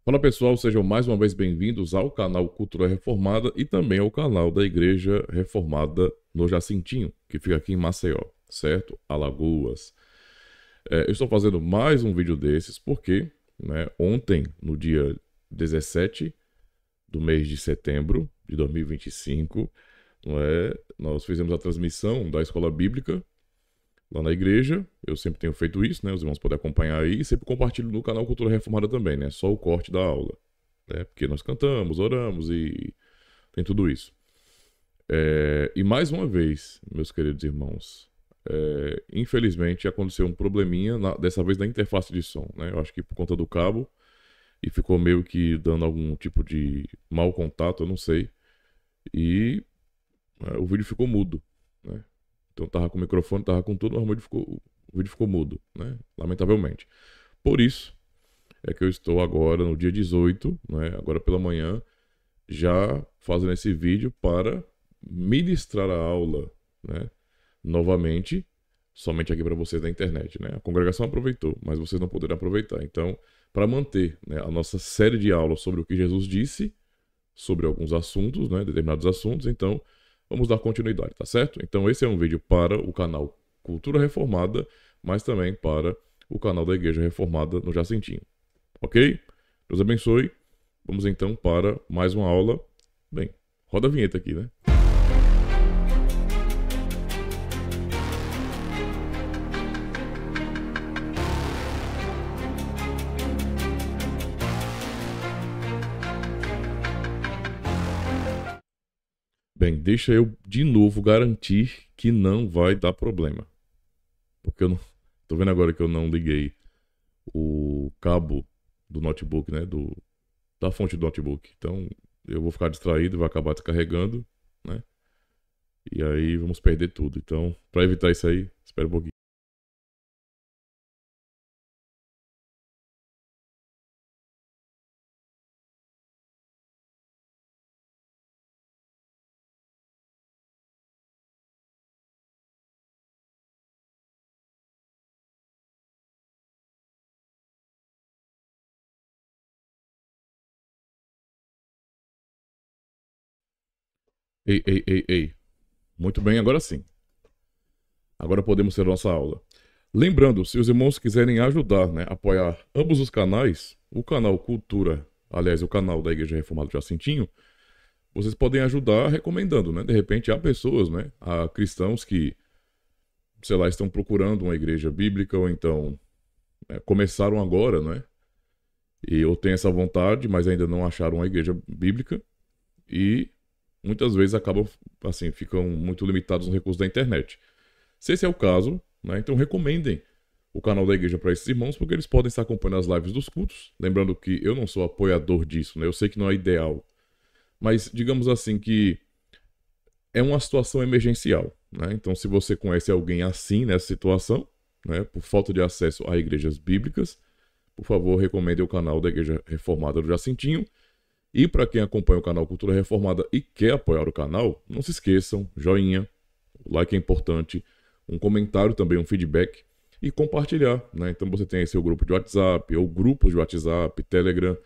Fala pessoal, sejam mais uma vez bem-vindos ao canal Cultura Reformada e também ao canal da Igreja Reformada no Jacintinho, que fica aqui em Maceió, certo? Alagoas. Eu estou fazendo mais um vídeo desses porque, ontem, no dia 17 do mês de setembro de 2025, nós fizemos a transmissão da escola bíblica lá na igreja. Eu sempre tenho feito isso, né? Os irmãos podem acompanhar aí e sempre compartilho no canal Cultura Reformada também, né? Só o corte da aula, né? Porque nós cantamos, oramos e tem tudo isso. E mais uma vez, meus queridos irmãos, infelizmente aconteceu um probleminha, dessa vez na interface de som, né? Eu acho que por conta do cabo e ficou meio que dando algum tipo de mau contato, eu não sei. E o vídeo ficou mudo, né? Então tava com o microfone, tava com tudo, mas o vídeo ficou mudo, né? Lamentavelmente. Por isso é que eu estou agora no dia 18, né? Agora pela manhã, já fazendo esse vídeo para ministrar a aula, né? Novamente, somente aqui para vocês da internet, né? A congregação aproveitou, mas vocês não poderão aproveitar. Então, para manter, né, a nossa série de aulas sobre o que Jesus disse, sobre alguns assuntos, né? Determinados assuntos, então vamos dar continuidade, tá certo? Então esse é um vídeo para o canal Cultura Reformada, mas também para o canal da Igreja Reformada no Jacintinho. Ok? Deus abençoe. Vamos então para mais uma aula. Bem, roda a vinheta aqui, né? Bem, deixa eu de novo garantir que não vai dar problema. Porque eu não. Tô vendo agora que eu não liguei o cabo do notebook, né? Da fonte do notebook. Então eu vou ficar distraído, vai acabar descarregando, né? E aí vamos perder tudo. Então, para evitar isso aí, espera um pouquinho. Ei, ei, ei, ei. Muito bem, agora sim. Agora podemos ter nossa aula. Lembrando, se os irmãos quiserem ajudar, né, apoiar ambos os canais, o canal Cultura, aliás, o canal da Igreja Reformada de Jacintinho, vocês podem ajudar recomendando, né? De repente há pessoas, né, há cristãos que, sei lá, estão procurando uma igreja bíblica ou então começaram agora, né? E ou têm essa vontade, mas ainda não acharam uma igreja bíblica e muitas vezes acabam, assim, ficam muito limitados nos recursos da internet. Se esse é o caso, né, então recomendem o canal da igreja para esses irmãos, porque eles podem estar acompanhando as lives dos cultos. Lembrando que eu não sou apoiador disso, né? Eu sei que não é ideal. Mas digamos assim que é uma situação emergencial, né? Então, se você conhece alguém assim nessa situação, né, por falta de acesso a igrejas bíblicas, por favor, recomende o canal da Igreja Reformada do Jacintinho. E para quem acompanha o canal Cultura Reformada e quer apoiar o canal, não se esqueçam, joinha, o like é importante, um comentário também, um feedback e compartilhar, né? Então você tem aí seu grupo de WhatsApp ou grupos de WhatsApp, Telegram,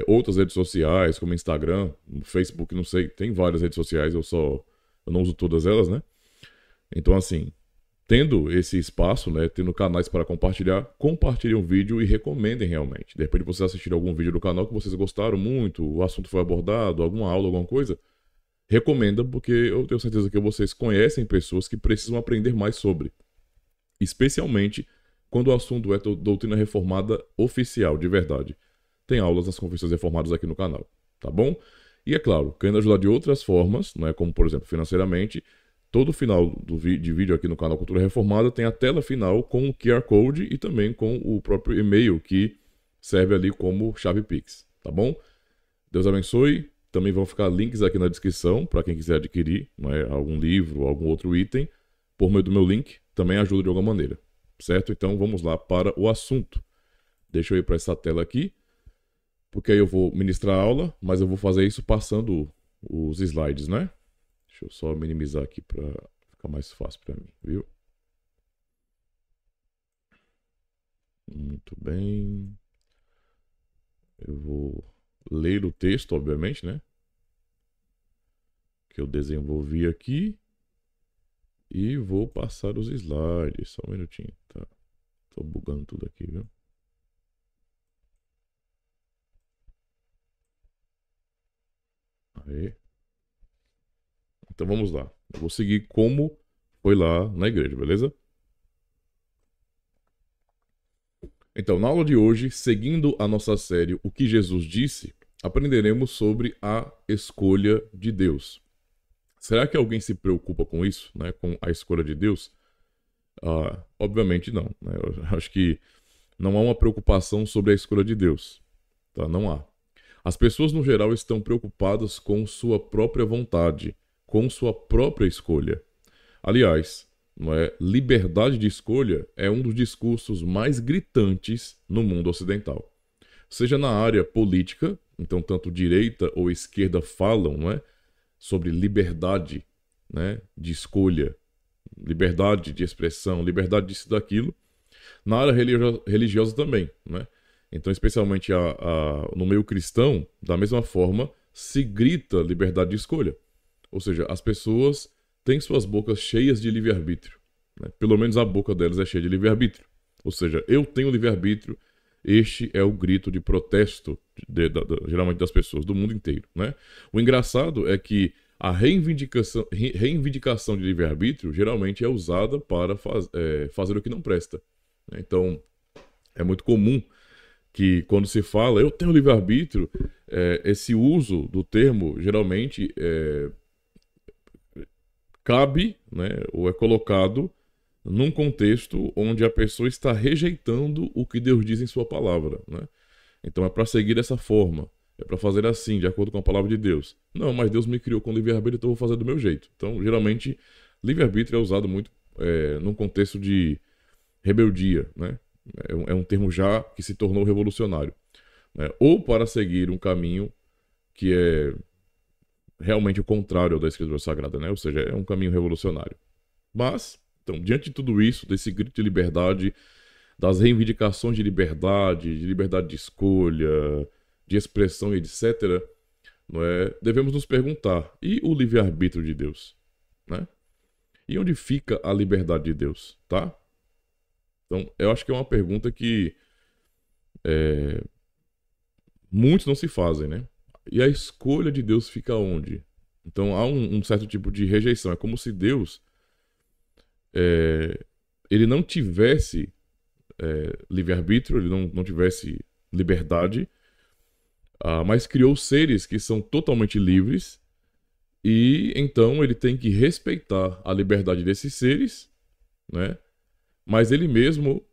outras redes sociais como Instagram, Facebook, não sei, tem várias redes sociais, eu não uso todas elas, né? Então assim, tendo esse espaço, né, tendo canais para compartilhar, compartilhem o vídeo e recomendem realmente. De repente vocês assistirem algum vídeo do canal que vocês gostaram muito, o assunto foi abordado, alguma aula, alguma coisa, recomenda, porque eu tenho certeza que vocês conhecem pessoas que precisam aprender mais sobre. Especialmente quando o assunto é doutrina reformada oficial, de verdade. Tem aulas nas conferências reformadas aqui no canal, tá bom? E é claro, querendo ajudar de outras formas, né, como por exemplo financeiramente, todo final de vídeo aqui no canal Cultura Reformada tem a tela final com o QR Code e também com o próprio e-mail que serve ali como chave Pix, tá bom? Deus abençoe. Também vão ficar links aqui na descrição para quem quiser adquirir, algum livro, algum outro item, por meio do meu link, também ajuda de alguma maneira, certo? Então vamos lá para o assunto. Deixa eu ir para essa tela aqui, porque aí eu vou ministrar a aula, mas eu vou fazer isso passando os slides, né? Deixa eu só minimizar aqui para ficar mais fácil para mim, viu? Muito bem. Eu Eu vou ler o texto, obviamente, né? Que eu desenvolvi aqui. E vou passar os slides. Só um minutinho, tá? Tô bugando tudo aqui, viu? Aí. Então vamos lá. Eu vou seguir como foi lá na igreja, beleza? Então, na aula de hoje, seguindo a nossa série O que Jesus disse, aprenderemos sobre a escolha de Deus. Será que alguém se preocupa com isso, né? Com a escolha de Deus? Obviamente não, né? Eu acho que não há uma preocupação sobre a escolha de Deus, tá? Não há. As pessoas, no geral, estão preocupadas com sua própria vontade, com sua própria escolha. Aliás, não é? Liberdade de escolha é um dos discursos mais gritantes no mundo ocidental. Seja na área política, então tanto direita ou esquerda falam, não é? Sobre liberdade, né? De escolha, liberdade de expressão, liberdade disso e daquilo. Na área religiosa também, né? Então, especialmente no meio cristão, da mesma forma, se grita liberdade de escolha. Ou seja, as pessoas têm suas bocas cheias de livre-arbítrio, né? Pelo menos a boca delas é cheia de livre-arbítrio. Ou seja, eu tenho livre-arbítrio. Este é o grito de protesto, geralmente das pessoas do mundo inteiro, né? O engraçado é que a reivindicação de livre-arbítrio geralmente é usada para fazer o que não presta. Então, é muito comum que quando se fala eu tenho livre-arbítrio, esse uso do termo geralmente cabe, né, ou é colocado num contexto onde a pessoa está rejeitando o que Deus diz em sua palavra, né? Então é para seguir dessa forma, é para fazer assim, de acordo com a palavra de Deus. Não, mas Deus me criou com livre-arbítrio, então eu vou fazer do meu jeito. Então, geralmente, livre-arbítrio é usado muito num contexto de rebeldia, né? É um termo já que se tornou revolucionário, né? Ou para seguir um caminho que é realmente o contrário da Escritura Sagrada, né? Ou seja, é um caminho revolucionário. Mas, então, diante de tudo isso, desse grito de liberdade, das reivindicações de liberdade de escolha, de expressão e etc., não é? Devemos nos perguntar, e o livre-arbítrio de Deus, né? E onde fica a liberdade de Deus, tá? Então, eu acho que é uma pergunta que muitos não se fazem, né? E a escolha de Deus fica onde? Então, há um certo tipo de rejeição. É como se Deus ele não tivesse livre-arbítrio, ele não tivesse liberdade, mas criou seres que são totalmente livres e então ele tem que respeitar a liberdade desses seres, né? Mas ele mesmo,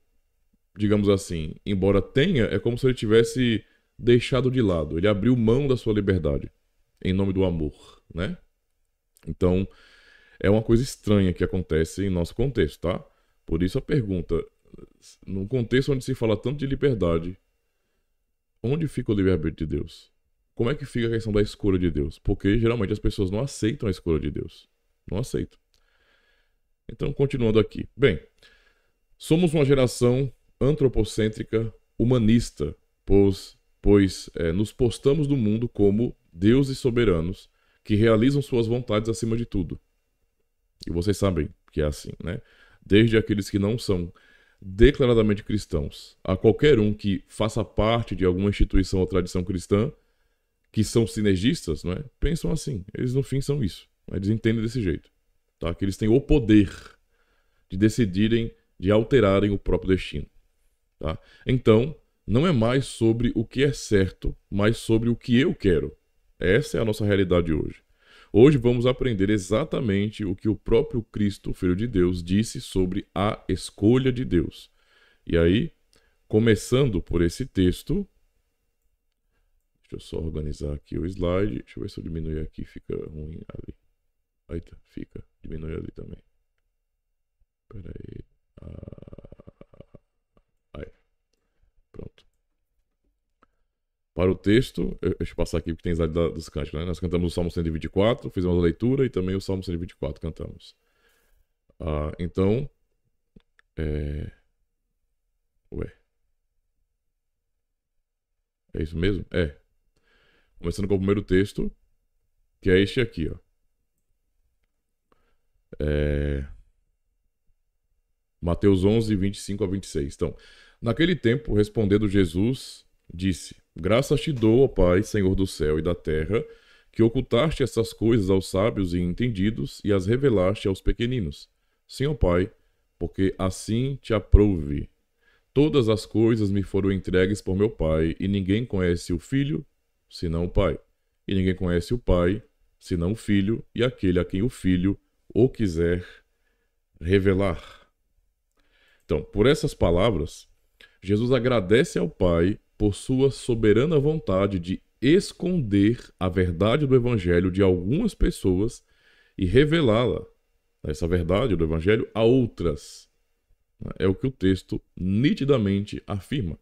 digamos assim, embora tenha, é como se ele tivesse deixado de lado. Ele abriu mão da sua liberdade em nome do amor, né? Então, é uma coisa estranha que acontece em nosso contexto, tá? Por isso a pergunta, num contexto onde se fala tanto de liberdade, onde fica o livre-arbítrio de Deus? Como é que fica a questão da escolha de Deus? Porque geralmente as pessoas não aceitam a escolha de Deus. Não aceitam. Então, continuando aqui. Bem, somos uma geração antropocêntrica humanista, pois nos postamos do mundo como deuses soberanos que realizam suas vontades acima de tudo. E vocês sabem que é assim, né? Desde aqueles que não são declaradamente cristãos, a qualquer um que faça parte de alguma instituição ou tradição cristã, que são sinergistas, não é? Pensam assim. Eles no fim são isso. Eles entendem desse jeito, tá? Que eles têm o poder de decidirem, de alterarem o próprio destino, tá? Então, não é mais sobre o que é certo, mas sobre o que eu quero. Essa é a nossa realidade hoje. Hoje vamos aprender exatamente o que o próprio Cristo, Filho de Deus, disse sobre a escolha de Deus. E aí, começando por esse texto, deixa eu só organizar aqui o slide. Deixa eu ver se eu diminuir aqui, fica ruim ali. Eita, fica. Diminui ali também. Espera aí. Aí. Pronto. Para o texto, deixa eu passar aqui porque tem slide dos cânticos, né? Nós cantamos o Salmo 124, fizemos a leitura e também o Salmo 124 cantamos. Então, Ué. É isso mesmo? É. Começando com o primeiro texto, que é este aqui, ó. Mateus 11, 25 a 26. Então, naquele tempo, respondendo Jesus, disse: Graças te dou, ó Pai, Senhor do céu e da terra, que ocultaste essas coisas aos sábios e entendidos e as revelaste aos pequeninos. Sim, ó Pai, porque assim te aprouve. Todas as coisas me foram entregues por meu Pai, e ninguém conhece o Filho, senão o Pai. E ninguém conhece o Pai, senão o Filho, e aquele a quem o Filho o quiser revelar. Então, por essas palavras, Jesus agradece ao Pai por sua soberana vontade de esconder a verdade do Evangelho de algumas pessoas e revelá-la, essa verdade do Evangelho, a outras. É o que o texto nitidamente afirma.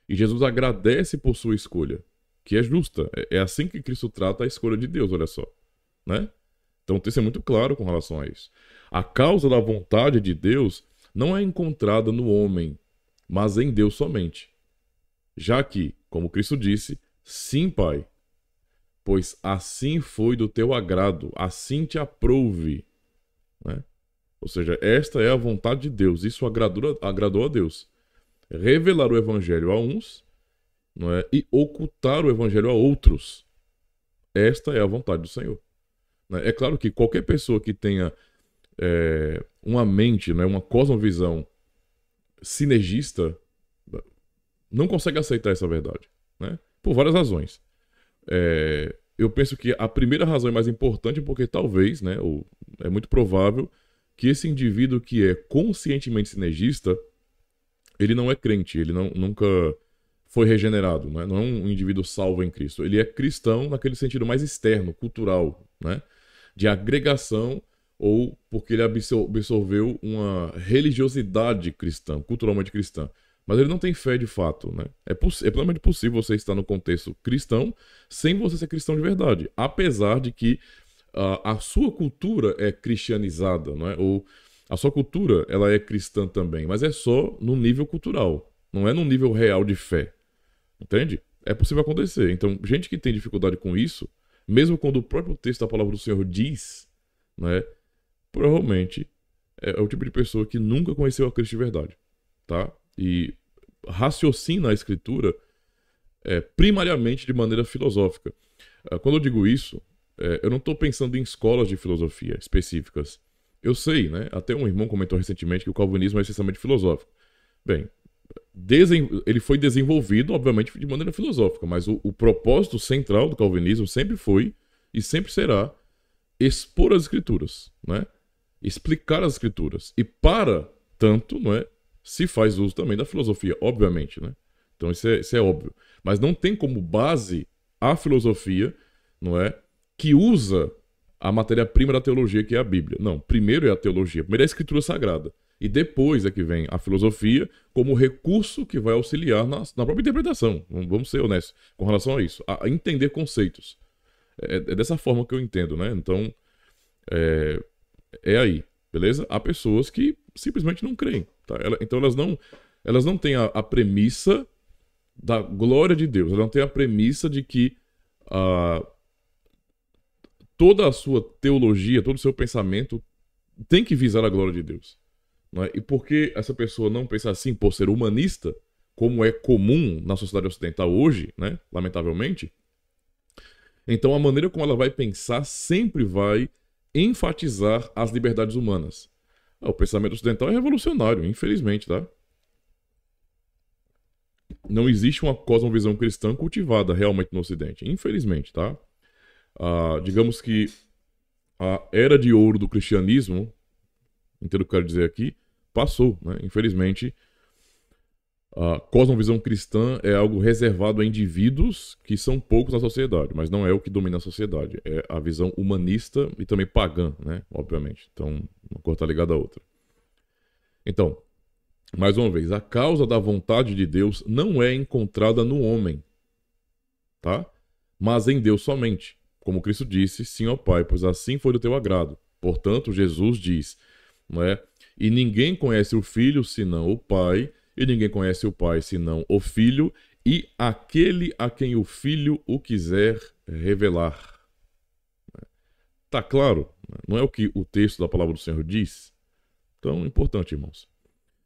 E Jesus agradece por sua escolha, que é justa. É assim que Cristo trata a escolha de Deus, olha só. Né? Então o texto é muito claro com relação a isso. A causa da vontade de Deus não é encontrada no homem, mas em Deus somente. Já que, como Cristo disse, sim, Pai, pois assim foi do teu agrado, assim te aprouve. Né? Ou seja, esta é a vontade de Deus, isso agradou a Deus. Revelar o evangelho a uns, não é? E ocultar o evangelho a outros. Esta é a vontade do Senhor. É claro que qualquer pessoa que tenha uma mente, né, uma cosmovisão sinergista, não consegue aceitar essa verdade, né? Por várias razões. Eu penso que a primeira razão é mais importante porque talvez, né, ou é muito provável que esse indivíduo que é conscientemente sinergista, ele não é crente, ele nunca foi regenerado, né? Não é um indivíduo salvo em Cristo. Ele é cristão naquele sentido mais externo, cultural, né? De agregação, ou porque ele absorveu uma religiosidade cristã, culturalmente cristã. Mas ele não tem fé de fato, né? É plenamente possível você estar no contexto cristão sem você ser cristão de verdade. Apesar de que a sua cultura é cristianizada, não é? Ou a sua cultura ela é cristã também, mas é só no nível cultural, não é no nível real de fé. Entende? É possível acontecer. Então, gente que tem dificuldade com isso, mesmo quando o próprio texto da palavra do Senhor diz, né, provavelmente é o tipo de pessoa que nunca conheceu a Cristo de verdade, tá? E raciocina a Escritura primariamente de maneira filosófica. Quando eu digo isso, eu não estou pensando em escolas de filosofia específicas. Eu sei, né? Até um irmão comentou recentemente que o calvinismo é essencialmente filosófico. Bem, ele foi desenvolvido, obviamente, de maneira filosófica, mas o propósito central do calvinismo sempre foi e sempre será expor as Escrituras, né? Explicar as Escrituras. E para tanto, não é, se faz uso também da filosofia, obviamente, né? Então isso é óbvio. Mas não tem como base a filosofia, não é, que usa a matéria-prima da teologia, que é a Bíblia. Não, primeiro é a teologia, primeiro é a Escritura Sagrada. E depois é que vem a filosofia como recurso que vai auxiliar na própria interpretação. Vamos ser honestos com relação a isso. A entender conceitos. É dessa forma que eu entendo, né? Então, aí, beleza? Há pessoas que simplesmente não creem. Tá? Então elas não têm a premissa da glória de Deus. Elas não têm a premissa de que toda a sua teologia, todo o seu pensamento tem que visar a glória de Deus. Não é? E porque essa pessoa não pensa assim por ser humanista, como é comum na sociedade ocidental hoje, né? Lamentavelmente, então a maneira como ela vai pensar sempre vai enfatizar as liberdades humanas. O pensamento ocidental é revolucionário, infelizmente, tá? Não existe uma cosmovisão cristã cultivada realmente no Ocidente, infelizmente, tá? Digamos que a era de ouro do cristianismo, entendo o que eu quero dizer aqui, passou, né? Infelizmente, a cosmovisão cristã é algo reservado a indivíduos que são poucos na sociedade, mas não é o que domina a sociedade. É a visão humanista e também pagã, né? Obviamente. Então, uma coisa está ligada à outra. Então, mais uma vez, a causa da vontade de Deus não é encontrada no homem, tá? Mas em Deus somente. Como Cristo disse, sim, ó Pai, pois assim foi do teu agrado. Portanto, Jesus diz, não é? E ninguém conhece o Filho senão o Pai, e ninguém conhece o Pai senão o Filho, e aquele a quem o Filho o quiser revelar. Tá claro? Não é o que o texto da palavra do Senhor diz? Então, importante, irmãos.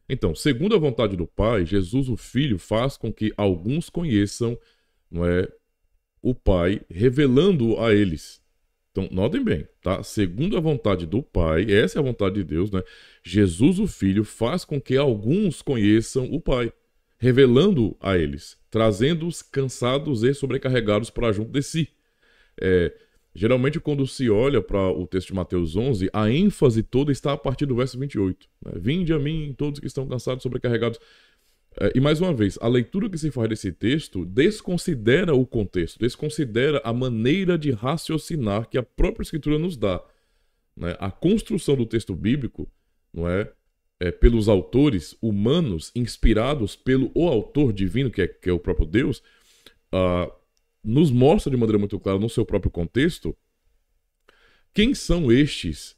Então, segundo a vontade do Pai, Jesus, o Filho, faz com que alguns conheçam, não é, o Pai, revelando a eles. Então, notem bem, tá? Segundo a vontade do Pai, essa é a vontade de Deus, né? Jesus, o Filho, faz com que alguns conheçam o Pai, revelando a eles, trazendo-os cansados e sobrecarregados para junto de si. Geralmente, quando se olha para o texto de Mateus 11, a ênfase toda está a partir do verso 28. Né? Vinde a mim, todos que estão cansados e sobrecarregados. E mais uma vez, a leitura que se faz desse texto desconsidera o contexto, desconsidera a maneira de raciocinar que a própria Escritura nos dá. Né? A construção do texto bíblico, não é, pelos autores humanos, inspirados pelo o autor divino, que é o próprio Deus, nos mostra de maneira muito clara, no seu próprio contexto, quem são estes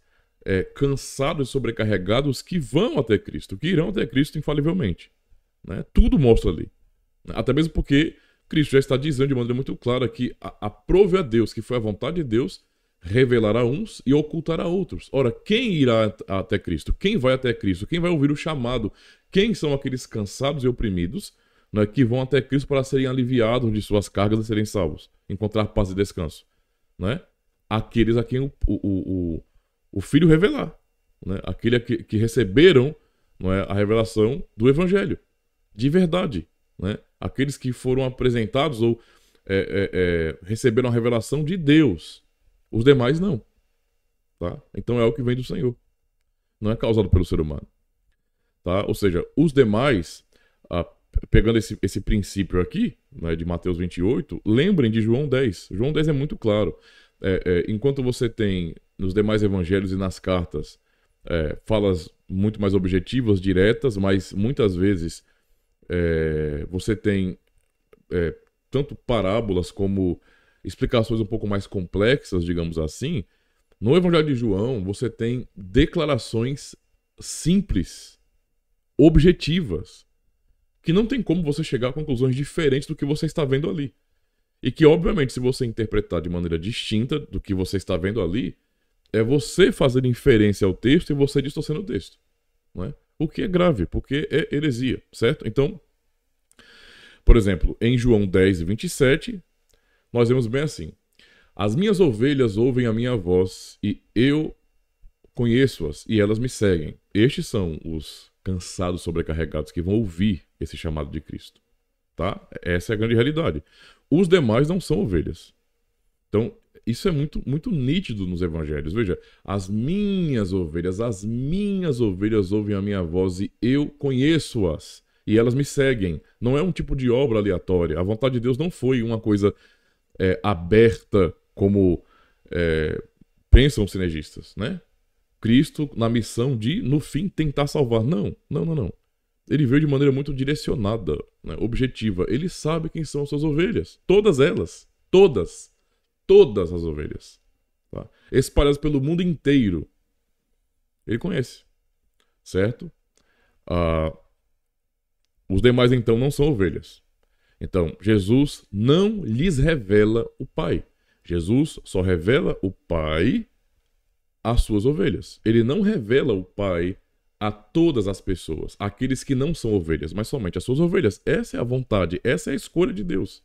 cansados e sobrecarregados que vão até Cristo, que irão até Cristo infalivelmente. Né? Tudo mostra ali. Até mesmo porque Cristo já está dizendo de maneira muito clara que aprove a Deus, que foi a vontade de Deus, revelará uns e ocultará outros. Ora, quem irá até Cristo? Quem vai até Cristo? Quem vai ouvir o chamado? Quem são aqueles cansados e oprimidos, né, que vão até Cristo para serem aliviados de suas cargas e serem salvos? Encontrar paz e descanso. Né? Aqueles a quem o Filho revelar. Né? Aqueles que receberam, não é, a revelação do Evangelho. De verdade, né? Aqueles que foram apresentados ou receberam a revelação de Deus. Os demais não. Tá? Então é o que vem do Senhor. Não é causado pelo ser humano. Tá? Ou seja, os demais, pegando esse princípio aqui, né, de Mateus 28, lembrem de João 10. João 10 é muito claro. Enquanto você tem nos demais evangelhos e nas cartas falas muito mais objetivas, diretas, mas muitas vezes você tem tanto parábolas como explicações um pouco mais complexas, digamos assim. No Evangelho de João, você tem declarações simples, objetivas, que não tem como você chegar a conclusões diferentes do que você está vendo ali. E que, obviamente, se você interpretar de maneira distinta do que você está vendo ali, é você fazer inferência ao texto e você distorcendo o texto. Não é? O que é grave, porque é heresia, certo? Então, por exemplo, em João 10, 27, nós vemos bem assim: as minhas ovelhas ouvem a minha voz e eu conheço-as e elas me seguem. Estes são os cansados, sobrecarregados que vão ouvir esse chamado de Cristo. Tá? Essa é a grande realidade. Os demais não são ovelhas. Então, isso é muito, muito nítido nos evangelhos. Veja, as minhas ovelhas ouvem a minha voz e eu conheço-as. E elas me seguem. Não é um tipo de obra aleatória. A vontade de Deus não foi uma coisa aberta como pensam os sinergistas, né? Cristo na missão de, no fim, tentar salvar. Não. Ele veio de maneira muito direcionada, né, objetiva. Ele sabe quem são as suas ovelhas. Todas elas. Todas as ovelhas. Tá? Espalhadas pelo mundo inteiro. Ele conhece. Certo? Os demais, então, não são ovelhas. Então, Jesus não lhes revela o Pai. Jesus só revela o Pai às suas ovelhas. Ele não revela o Pai a todas as pessoas, aqueles que não são ovelhas, mas somente as suas ovelhas. Essa é a vontade, essa é a escolha de Deus.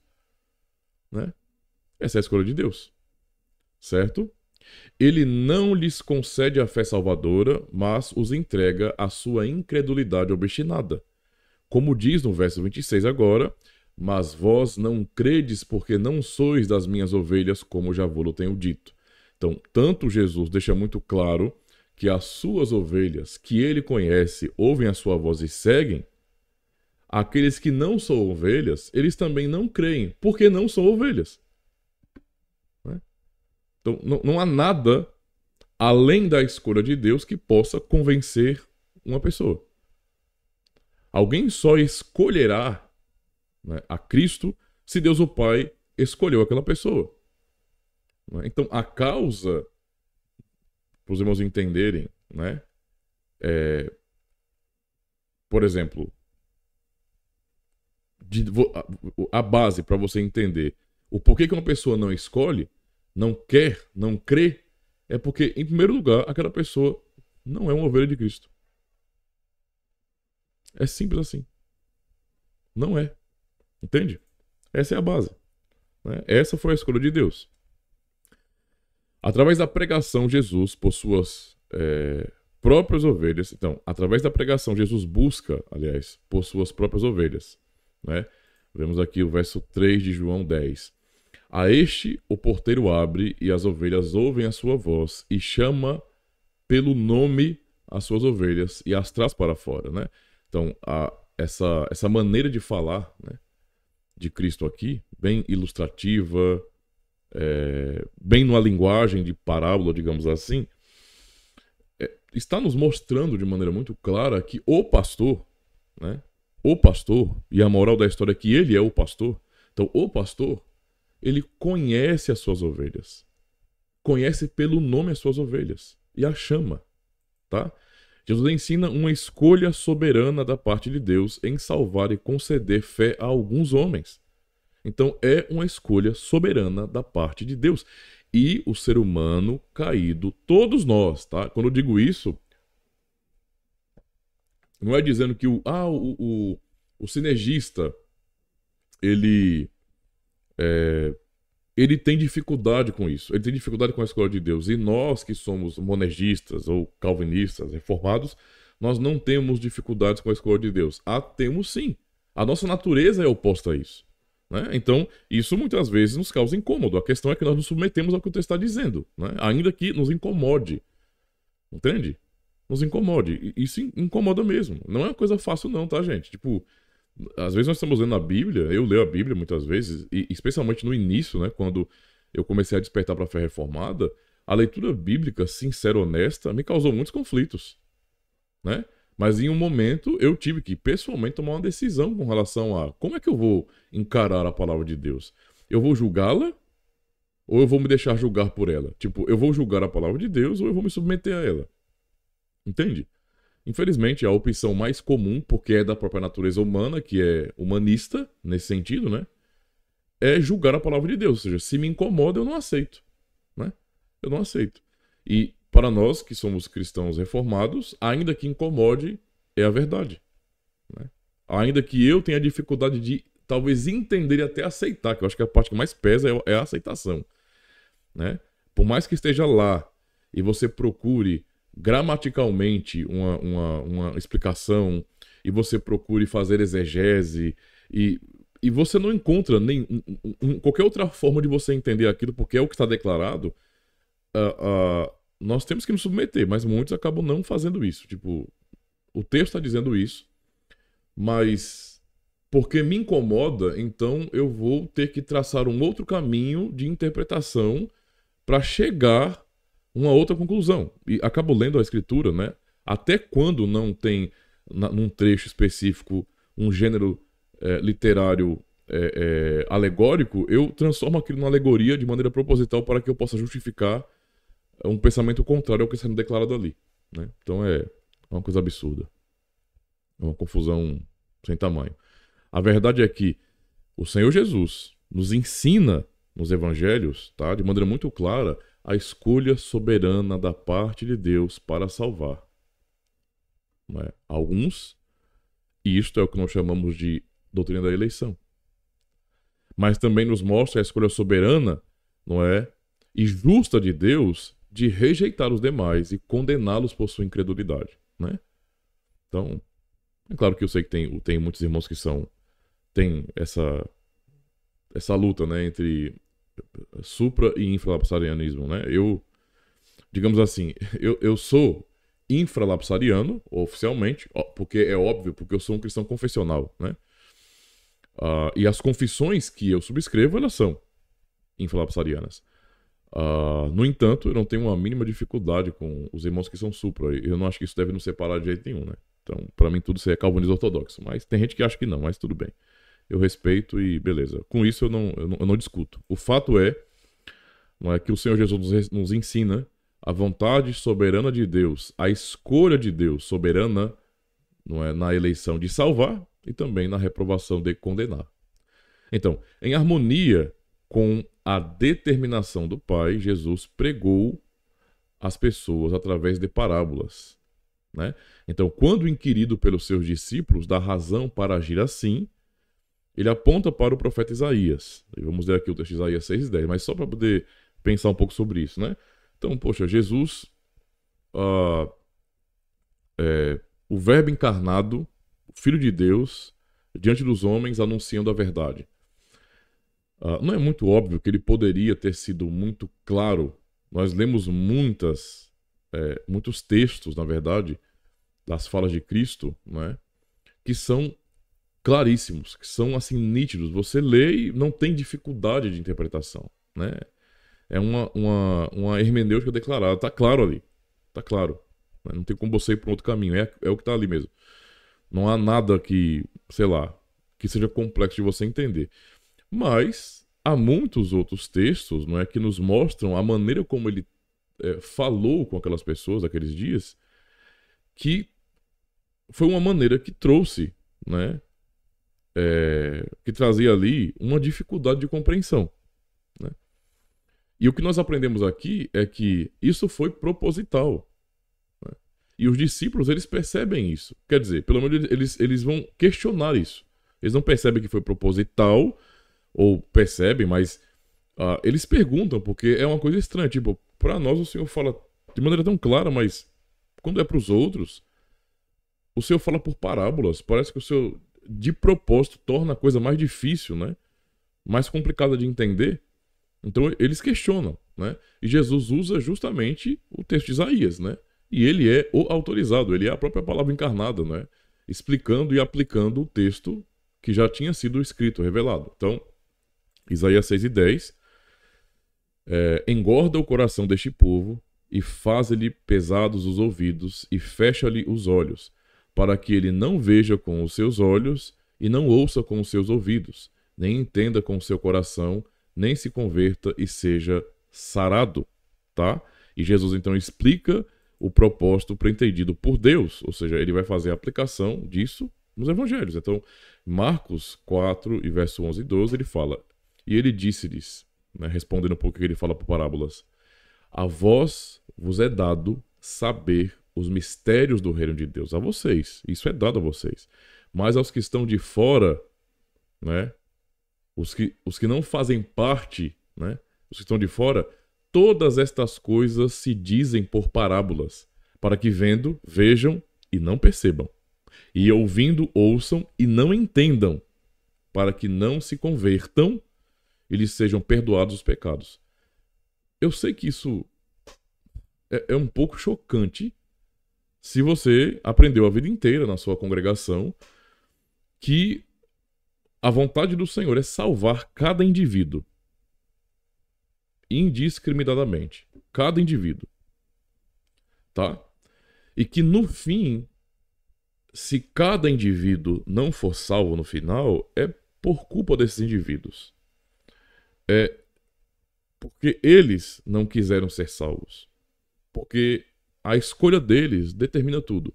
Né? Essa é a escolha de Deus. Certo? Ele não lhes concede a fé salvadora, mas os entrega à sua incredulidade obstinada. Como diz no verso 26 agora: mas vós não credes porque não sois das minhas ovelhas, como já vos tenho dito. Então, tanto Jesus deixa muito claro que as suas ovelhas, que ele conhece, ouvem a sua voz e seguem. Aqueles que não são ovelhas, eles também não creem, porque não são ovelhas. Né? Então, não há nada além da escolha de Deus que possa convencer uma pessoa. Alguém só escolherá, né, a Cristo se Deus o Pai escolheu aquela pessoa. Então, a causa, para os irmãos entenderem, né, por exemplo, a base para você entender o porquê que uma pessoa não escolhe, não quer, não crê, é porque, em primeiro lugar, aquela pessoa não é uma ovelha de Cristo. É simples assim. Não é. Entende? Essa é a base. Né? Essa foi a escolha de Deus. Através da pregação, Jesus, por suas próprias ovelhas. Então, através da pregação, Jesus busca, aliás, por suas próprias ovelhas. Né? Vemos aqui o verso 3 de João 10. A este o porteiro abre e as ovelhas ouvem a sua voz e chama pelo nome as suas ovelhas e as traz para fora. Né? Então, essa maneira de falar, né, de Cristo aqui, bem ilustrativa, bem numa linguagem de parábola, digamos assim, está nos mostrando de maneira muito clara que o pastor, né, o pastor, e a moral da história é que ele é o pastor, então o pastor, ele conhece as suas ovelhas, conhece pelo nome as suas ovelhas e as chama, tá? Jesus ensina uma escolha soberana da parte de Deus em salvar e conceder fé a alguns homens. Então é uma escolha soberana da parte de Deus. E o ser humano caído, todos nós, tá? Quando eu digo isso, não é dizendo que o sinergista, ele tem dificuldade com isso. Ele tem dificuldade com a escolha de Deus. E nós que somos monergistas ou calvinistas, reformados, nós não temos dificuldades com a escolha de Deus. Temos sim. A nossa natureza é oposta a isso. Né? Então, isso muitas vezes nos causa incômodo. A questão é que nós nos submetemos ao que o texto está dizendo, né? Ainda que nos incomode. Entende? Nos incomode. E isso incomoda mesmo. Não é uma coisa fácil não, tá, gente? Tipo, às vezes nós estamos lendo a Bíblia, eu leio a Bíblia muitas vezes, e especialmente no início, né, quando eu comecei a despertar para a fé reformada, a leitura bíblica, sincera e honesta, me causou muitos conflitos, né? Mas em um momento eu tive que pessoalmente tomar uma decisão com relação a como é que eu vou encarar a palavra de Deus. Eu vou julgá-la ou eu vou me deixar julgar por ela? Tipo, eu vou julgar a palavra de Deus ou eu vou me submeter a ela? Entende? Infelizmente, a opção mais comum, porque é da própria natureza humana, que é humanista, nesse sentido, né? É julgar a palavra de Deus. Ou seja, se me incomoda, eu não aceito. Né? Eu não aceito. E para nós, que somos cristãos reformados, ainda que incomode, é a verdade. Né? Ainda que eu tenha dificuldade de, talvez, entender e até aceitar, que eu acho que a parte que mais pesa é a aceitação. Né? Por mais que esteja lá e você procure gramaticalmente uma explicação e você procure fazer exegese e você não encontra nem qualquer outra forma de você entender aquilo porque é o que está declarado, nós temos que nos submeter, mas muitos acabam não fazendo isso. Tipo, o texto está dizendo isso, mas porque me incomoda, então eu vou ter que traçar um outro caminho de interpretação para chegar uma outra conclusão. E acabo lendo a escritura, né? Até quando não tem, num trecho específico, um gênero literário alegórico, eu transformo aquilo numa alegoria de maneira proposital para que eu possa justificar um pensamento contrário ao que está sendo declarado ali. Né? Então é uma coisa absurda. É uma confusão sem tamanho. A verdade é que o Senhor Jesus nos ensina nos evangelhos, tá? De maneira muito clara, a escolha soberana da parte de Deus para salvar. Não é? Alguns, e isto é o que nós chamamos de doutrina da eleição. Mas também nos mostra a escolha soberana, não é? E justa de Deus de rejeitar os demais e condená-los por sua incredulidade. Né? Então, é claro que eu sei que tem muitos irmãos que tem essa luta, né, entre supra e infralapsarianismo, né? Digamos assim, eu sou infralapsariano, oficialmente, porque é óbvio, porque eu sou um cristão confessional, né? E as confissões que eu subscrevo, elas são infralapsarianas. No entanto, eu não tenho uma mínima dificuldade com os irmãos que são supra. Eu não acho que isso deve nos separar de jeito nenhum, né? Então, para mim, tudo isso é calvinismo ortodoxo. Mas tem gente que acha que não, mas tudo bem. Eu respeito e beleza. Com isso eu não discuto. O fato é que o Senhor Jesus nos ensina a vontade soberana de Deus, a escolha de Deus soberana, não é, na eleição de salvar, e também na reprovação de condenar. Então, em harmonia com a determinação do Pai, Jesus pregou às pessoas através de parábolas, né? Então, quando inquirido pelos seus discípulos da razão para agir assim, ele aponta para o profeta Isaías. E vamos ler aqui o texto de Isaías 6:10, mas só para poder pensar um pouco sobre isso, né? Então, poxa, Jesus, o Verbo encarnado, o Filho de Deus, diante dos homens, anunciando a verdade. Não é muito óbvio que ele poderia ter sido muito claro? Nós lemos muitos textos, na verdade, das falas de Cristo, né, que são claríssimos, que são assim nítidos. Você lê e não tem dificuldade de interpretação, né? É uma hermenêutica declarada, tá claro ali, tá claro. Não tem como você ir para um outro caminho, é o que tá ali mesmo. Não há nada que, sei lá, que seja complexo de você entender. Mas há muitos outros textos, não é, que nos mostram a maneira como ele falou com aquelas pessoas naqueles dias, que foi uma maneira que trouxe, né, que trazia ali uma dificuldade de compreensão, né? E o que nós aprendemos aqui é que isso foi proposital, né? E os discípulos, eles percebem isso. Quer dizer, pelo menos eles vão questionar isso. Eles não percebem que foi proposital, ou percebem, mas eles perguntam, porque é uma coisa estranha. Tipo, para nós o Senhor fala de maneira tão clara, mas quando é para os outros, o Senhor fala por parábolas. Parece que o Senhor, de propósito, torna a coisa mais difícil, né? Mais complicada de entender. Então eles questionam, né? E Jesus usa justamente o texto de Isaías, né? E ele é o autorizado, ele é a própria palavra encarnada, né? Explicando e aplicando o texto que já tinha sido escrito, revelado. Então, Isaías 6:10, engorda o coração deste povo e faz-lhe pesados os ouvidos e fecha-lhe os olhos, para que ele não veja com os seus olhos e não ouça com os seus ouvidos, nem entenda com o seu coração, nem se converta e seja sarado, tá? E Jesus então explica o propósito preentendido por Deus, ou seja, ele vai fazer a aplicação disso nos evangelhos. Então, Marcos 4, e verso 11 e 12, ele fala: e ele disse-lhes, né, respondendo um pouco que ele fala por parábolas: a vós vos é dado saber os mistérios do reino de Deus, a vocês, isso é dado a vocês, mas aos que estão de fora, né, os que não fazem parte, né, os que estão de fora, todas estas coisas se dizem por parábolas, para que vendo, vejam e não percebam, e ouvindo, ouçam e não entendam, para que não se convertam e lhes sejam perdoados os pecados. Eu sei que isso é um pouco chocante se você aprendeu a vida inteira na sua congregação que a vontade do Senhor é salvar cada indivíduo indiscriminadamente. Cada indivíduo. Tá? E que no fim, se cada indivíduo não for salvo no final, é por culpa desses indivíduos. É porque eles não quiseram ser salvos. Porque a escolha deles determina tudo.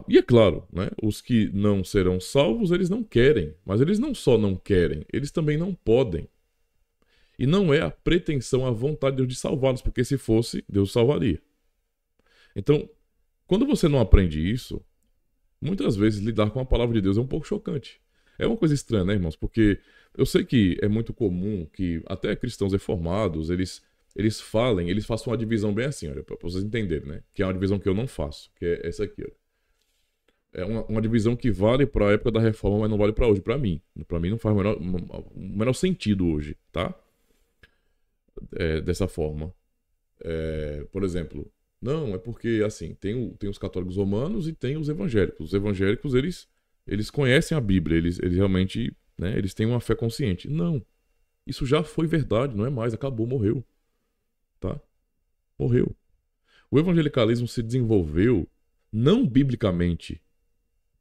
E é claro, né, os que não serão salvos, eles não querem. Mas eles não só não querem, eles também não podem. E não é a pretensão, a vontade de Deus de salvá-los, porque se fosse, Deus salvaria. Então, quando você não aprende isso, muitas vezes lidar com a palavra de Deus é um pouco chocante. É uma coisa estranha, né, irmãos? Porque eu sei que é muito comum que até cristãos reformados, eles façam uma divisão bem assim, olha, para vocês entenderem, né? Que é uma divisão que eu não faço, que é essa aqui, olha. É uma divisão que vale para a época da reforma, mas não vale para hoje, para mim. Para mim não faz o menor sentido hoje, tá? Dessa forma. Por exemplo, não, é porque, assim, tem os católicos romanos e tem os evangélicos. Os evangélicos, eles conhecem a Bíblia, eles realmente, né, eles têm uma fé consciente. Não, isso já foi verdade, não é mais, acabou, morreu. Tá? Morreu. O evangelicalismo se desenvolveu não biblicamente.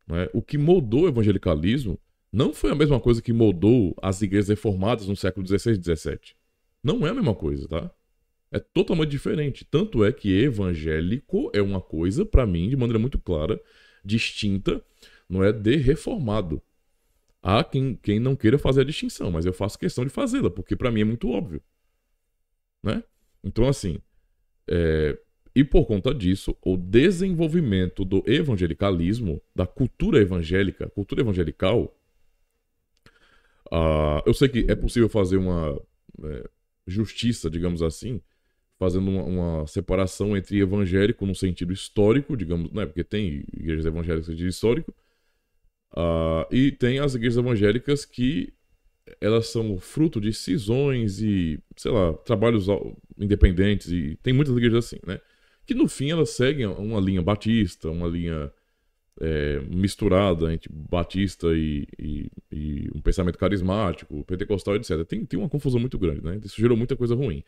Né? O que moldou o evangelicalismo não foi a mesma coisa que moldou as igrejas reformadas no século XVI e XVII. Não é a mesma coisa, tá? É totalmente diferente. Tanto é que evangélico é uma coisa, para mim, de maneira muito clara, distinta, não é de reformado. Há quem não queira fazer a distinção, mas eu faço questão de fazê-la, porque para mim é muito óbvio, né? Então, assim, e por conta disso, o desenvolvimento do evangelicalismo, da cultura evangélica, cultura evangelical, eu sei que é possível fazer uma justiça, digamos assim, fazendo uma separação entre evangélico no sentido histórico, digamos, né? Porque tem igrejas evangélicas no sentido histórico, e tem as igrejas evangélicas que elas são fruto de cisões e, sei lá, trabalhos independentes, e tem muitas igrejas assim, né? Que no fim elas seguem uma linha batista, uma linha misturada entre batista e um pensamento carismático, pentecostal, etc. Tem uma confusão muito grande, né? Isso gerou muita coisa ruim.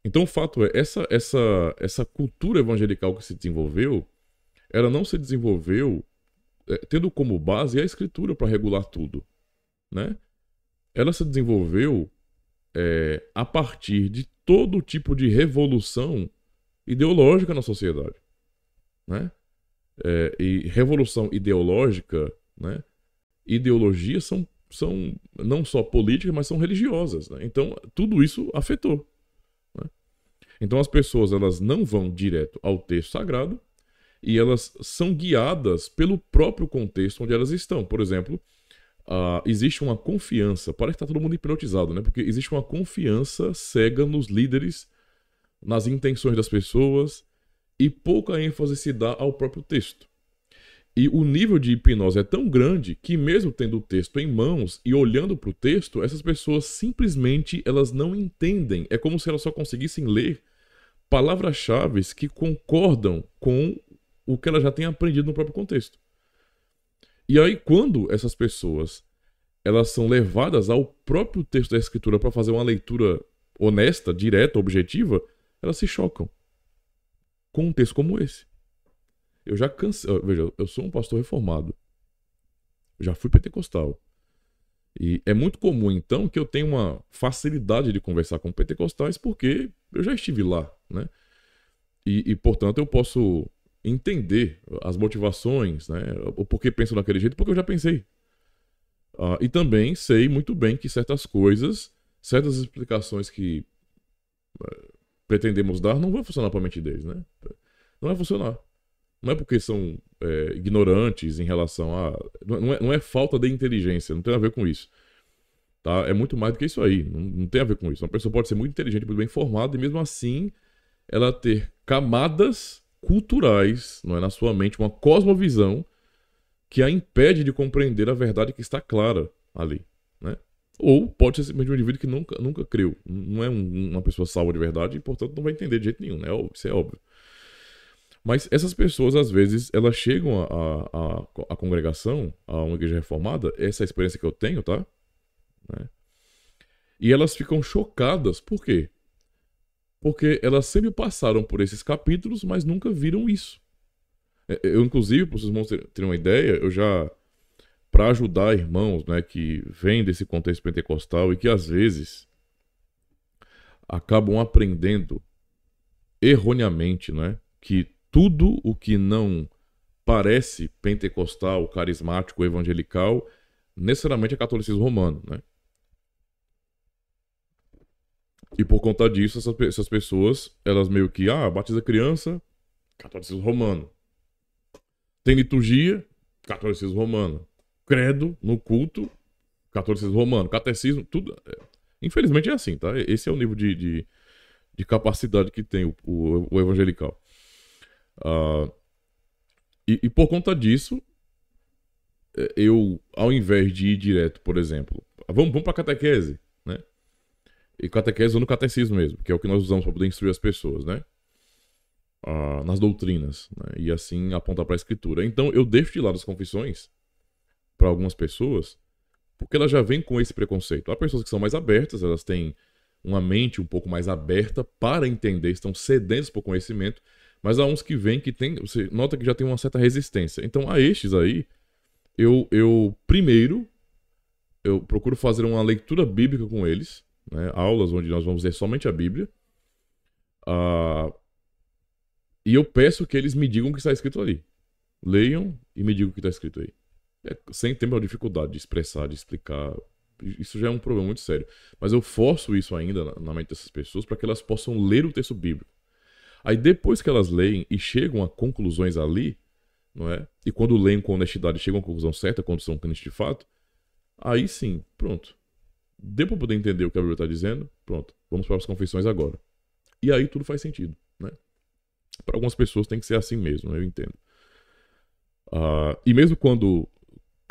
Então o fato é, essa cultura evangelical que se desenvolveu, ela não se desenvolveu tendo como base a escritura para regular tudo, né? Ela se desenvolveu a partir de todo tipo de revolução ideológica na sociedade, né? E revolução ideológica, né? Ideologias são não só políticas, mas são religiosas, né? Então tudo isso afetou, né? Então as pessoas elas não vão direto ao texto sagrado e elas são guiadas pelo próprio contexto onde elas estão. Por exemplo, existe uma confiança, parece que está todo mundo hipnotizado, né? Porque existe uma confiança cega nos líderes, nas intenções das pessoas, e pouca ênfase se dá ao próprio texto. E o nível de hipnose é tão grande que mesmo tendo o texto em mãos e olhando para o texto, essas pessoas simplesmente elas não entendem. É como se elas só conseguissem ler palavras-chave que concordam com o que elas já têm aprendido no próprio contexto. E aí, quando essas pessoas elas são levadas ao próprio texto da Escritura para fazer uma leitura honesta, direta, objetiva, elas se chocam com um texto como esse. Eu já cansei. Veja, eu sou um pastor reformado. Já fui pentecostal. E é muito comum, então, que eu tenha uma facilidade de conversar com pentecostais porque eu já estive lá, né? E portanto, eu posso entender as motivações, né? O porquê penso daquele jeito, porque eu já pensei. E também sei muito bem que certas coisas, certas explicações que pretendemos dar não vão funcionar para a mente deles, né? Não vai funcionar. Não é porque são ignorantes em relação a... Não é falta de inteligência, não tem a ver com isso. Tá? É muito mais do que isso aí, não tem a ver com isso. Uma pessoa pode ser muito inteligente, muito bem formada, e mesmo assim ela ter camadas culturais, não é, na sua mente, uma cosmovisão que a impede de compreender a verdade que está clara ali, né? Ou pode ser simplesmente um indivíduo que nunca creu, não é uma pessoa salva de verdade e, portanto, não vai entender de jeito nenhum, né? Isso é óbvio. Mas essas pessoas, às vezes, elas chegam à congregação, a uma igreja reformada, essa é a experiência que eu tenho, tá? Né? E elas ficam chocadas. Por quê? Porque elas sempre passaram por esses capítulos, mas nunca viram isso. Eu, inclusive, para vocês terem uma ideia, eu já, para ajudar irmãos, né, que vêm desse contexto pentecostal e que às vezes acabam aprendendo erroneamente, né, que tudo o que não parece pentecostal, carismático, evangelical, necessariamente é catolicismo romano, né? E por conta disso, essas pessoas, elas meio que, batiza criança, catolicismo romano. Tem liturgia, catolicismo romano. Credo no culto, catolicismo romano. Catecismo, tudo. Infelizmente é assim, tá? Esse é o nível de capacidade que tem o evangelical. E por conta disso, eu, ao invés de ir direto, por exemplo, vamos para catequese, né? E catequese no catecismo mesmo, que é o que nós usamos para poder instruir as pessoas, né? Nas doutrinas, né? E assim apontar para a escritura. Então eu deixo de lado as confissões para algumas pessoas, porque elas já vêm com esse preconceito. Há pessoas que são mais abertas, elas têm uma mente um pouco mais aberta para entender, estão sedentas por conhecimento, mas há uns que vêm que tem, você nota que já tem uma certa resistência. Então a estes aí, eu primeiro, eu procuro fazer uma leitura bíblica com eles, né? Aulas onde nós vamos ler somente a Bíblia, e eu peço que eles me digam o que está escrito ali, Leiam e me digam o que está escrito aí. Sem ter uma dificuldade de expressar, de explicar. Isso já é um problema muito sério. Mas eu forço isso ainda na mente dessas pessoas para que elas possam ler o texto bíblico. Aí depois que elas leem e chegam a conclusões ali, não é? E quando leem com honestidade chegam à conclusão certa, quando são crentes de fato, aí sim, pronto. Deu para poder entender o que a Bíblia está dizendo? Pronto, vamos para as confissões agora. E aí tudo faz sentido, né? Para algumas pessoas tem que ser assim mesmo, eu entendo. E mesmo quando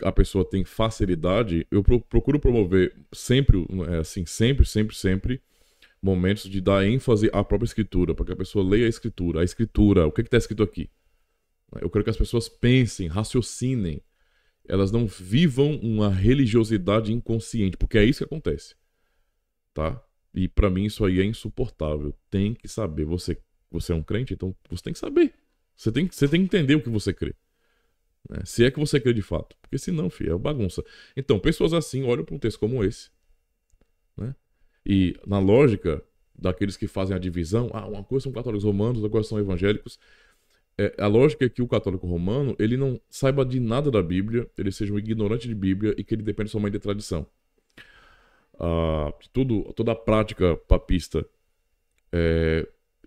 a pessoa tem facilidade, eu procuro promover sempre, assim, sempre momentos de dar ênfase à própria escritura, para que a pessoa leia a escritura, o que está escrito aqui. Eu quero que as pessoas pensem, raciocinem, elas não vivam uma religiosidade inconsciente, porque é isso que acontece, tá? E para mim isso aí é insuportável. Tem que saber, você é um crente, então você tem que saber. Você tem que entender o que você crê. Né? Se é que você crê de fato. Porque senão, filho, é bagunça. Então, pessoas assim olham para um texto como esse, né? E na lógica daqueles que fazem a divisão, uma coisa são católicos romanos, outra coisa são evangélicos. A lógica é que o católico romano, ele não saiba de nada da Bíblia, ele seja um ignorante de Bíblia e que ele depende somente da tradição. Toda a prática papista.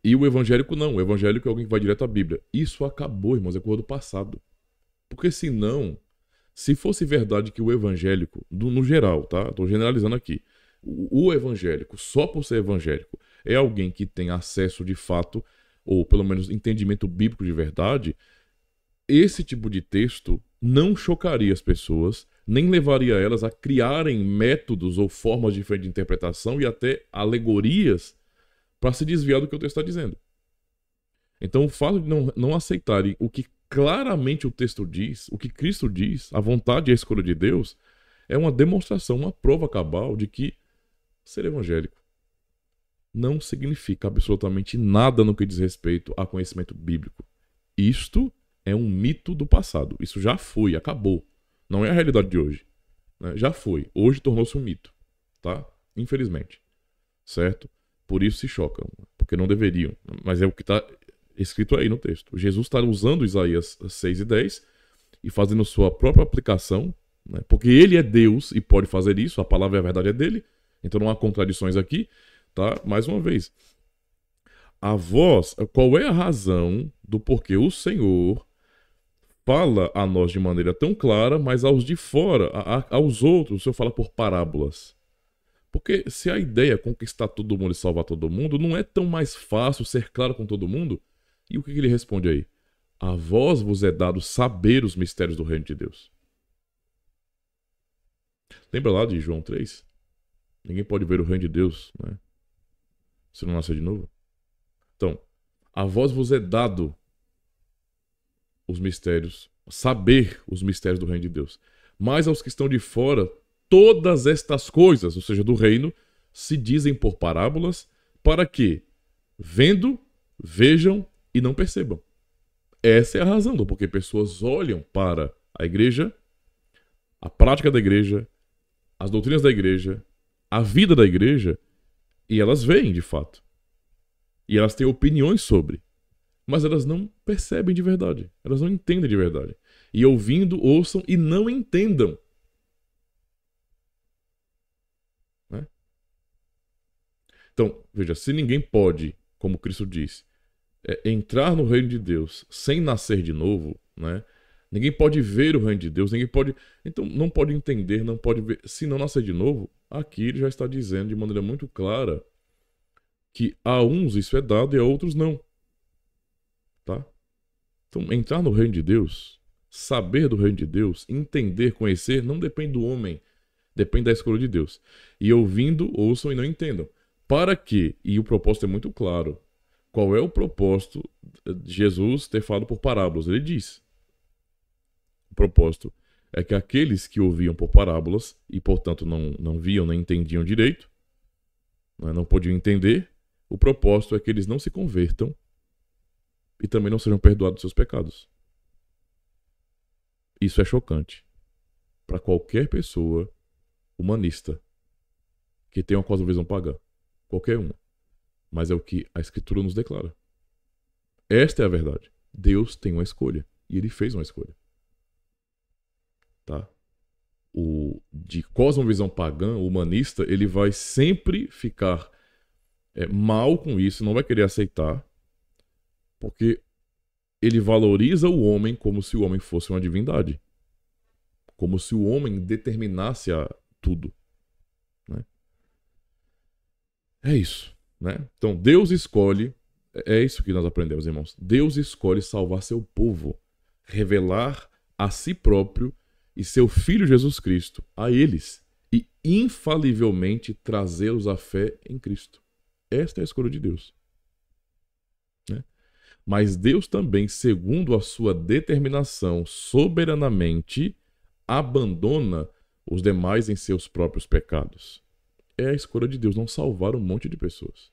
E o evangélico não. O evangélico é alguém que vai direto à Bíblia. Isso acabou, irmãos, é coisa do passado. Porque senão, se fosse verdade que o evangélico, no geral, tá? Estou generalizando aqui. O evangélico, só por ser evangélico, é alguém que tem acesso de fato, ou pelo menos entendimento bíblico de verdade, esse tipo de texto não chocaria as pessoas, nem levaria elas a criarem métodos ou formas diferentes de interpretação e até alegorias para se desviar do que o texto está dizendo. Então, o fato de não aceitarem o que claramente o texto diz, o que Cristo diz, a vontade e a escolha de Deus, é uma demonstração, uma prova cabal de que ser evangélico não significa absolutamente nada no que diz respeito a conhecimento bíblico. Isto é um mito do passado. Isso já foi, acabou. Não é a realidade de hoje. Né? Já foi. Hoje tornou-se um mito. Tá? Infelizmente. Certo? Por isso se chocam. Porque não deveriam. Mas é o que está escrito aí no texto. Jesus está usando Isaías 6 e 10 e fazendo sua própria aplicação, né? Porque ele é Deus e pode fazer isso. A palavra e a verdade é dele. Então não há contradições aqui. Tá? Mais uma vez. Qual é a razão do porquê o Senhor fala a nós de maneira tão clara, mas aos de fora, aos outros, o Senhor fala por parábolas? Porque se a ideia é conquistar todo mundo e salvar todo mundo, não é tão mais fácil ser claro com todo mundo? E o que ele responde aí? A vós vos é dado saber os mistérios do reino de Deus. Lembra lá de João 3? Ninguém pode ver o reino de Deus, né? Se não nascer de novo. Então, a vós vos é dado os mistérios, saber os mistérios do reino de Deus. Mas aos que estão de fora, todas estas coisas, ou seja, do reino, se dizem por parábolas, para que, vendo, vejam e não percebam. Essa é a razão do porquê pessoas olham para a igreja, a prática da igreja, as doutrinas da igreja, a vida da igreja, e elas veem de fato. E elas têm opiniões sobre. Mas elas não percebem de verdade. Elas não entendem de verdade. E ouvindo, ouçam e não entendam. Né? Então, veja, se ninguém pode, como Cristo disse, entrar no reino de Deus sem nascer de novo, né? Ninguém pode ver o reino de Deus, ninguém pode... Então, não pode entender, não pode ver. Se não nascer de novo, aqui ele já está dizendo de maneira muito clara que a uns isso é dado e a outros não. Tá? Então, entrar no reino de Deus, saber do reino de Deus, entender, conhecer, não depende do homem, depende da escolha de Deus. E ouvindo, ouçam e não entendam. Para quê? E o propósito é muito claro. Qual é o propósito de Jesus ter falado por parábolas? Ele diz. O propósito é que aqueles que ouviam por parábolas e, portanto, não viam nem entendiam direito, não podiam entender, o propósito é que eles não se convertam e também não sejam perdoados dos seus pecados. Isso é chocante para qualquer pessoa humanista que tenha uma cosmovisão pagã. Qualquer uma. Mas é o que a Escritura nos declara. Esta é a verdade. Deus tem uma escolha. E ele fez uma escolha. Tá? De cosmovisão pagã, humanista, ele vai sempre ficar mal com isso, não vai querer aceitar, porque ele valoriza o homem como se o homem fosse uma divindade. Como se o homem determinasse tudo. Né? É isso. Né? Então, Deus escolhe, é isso que nós aprendemos, irmãos. Deus escolhe salvar seu povo, revelar a si próprio e seu Filho Jesus Cristo a eles e infalivelmente trazê-los à fé em Cristo. Esta é a escolha de Deus. Né? Mas Deus também, segundo a sua determinação, soberanamente abandona os demais em seus próprios pecados. É a escolha de Deus não salvar um monte de pessoas.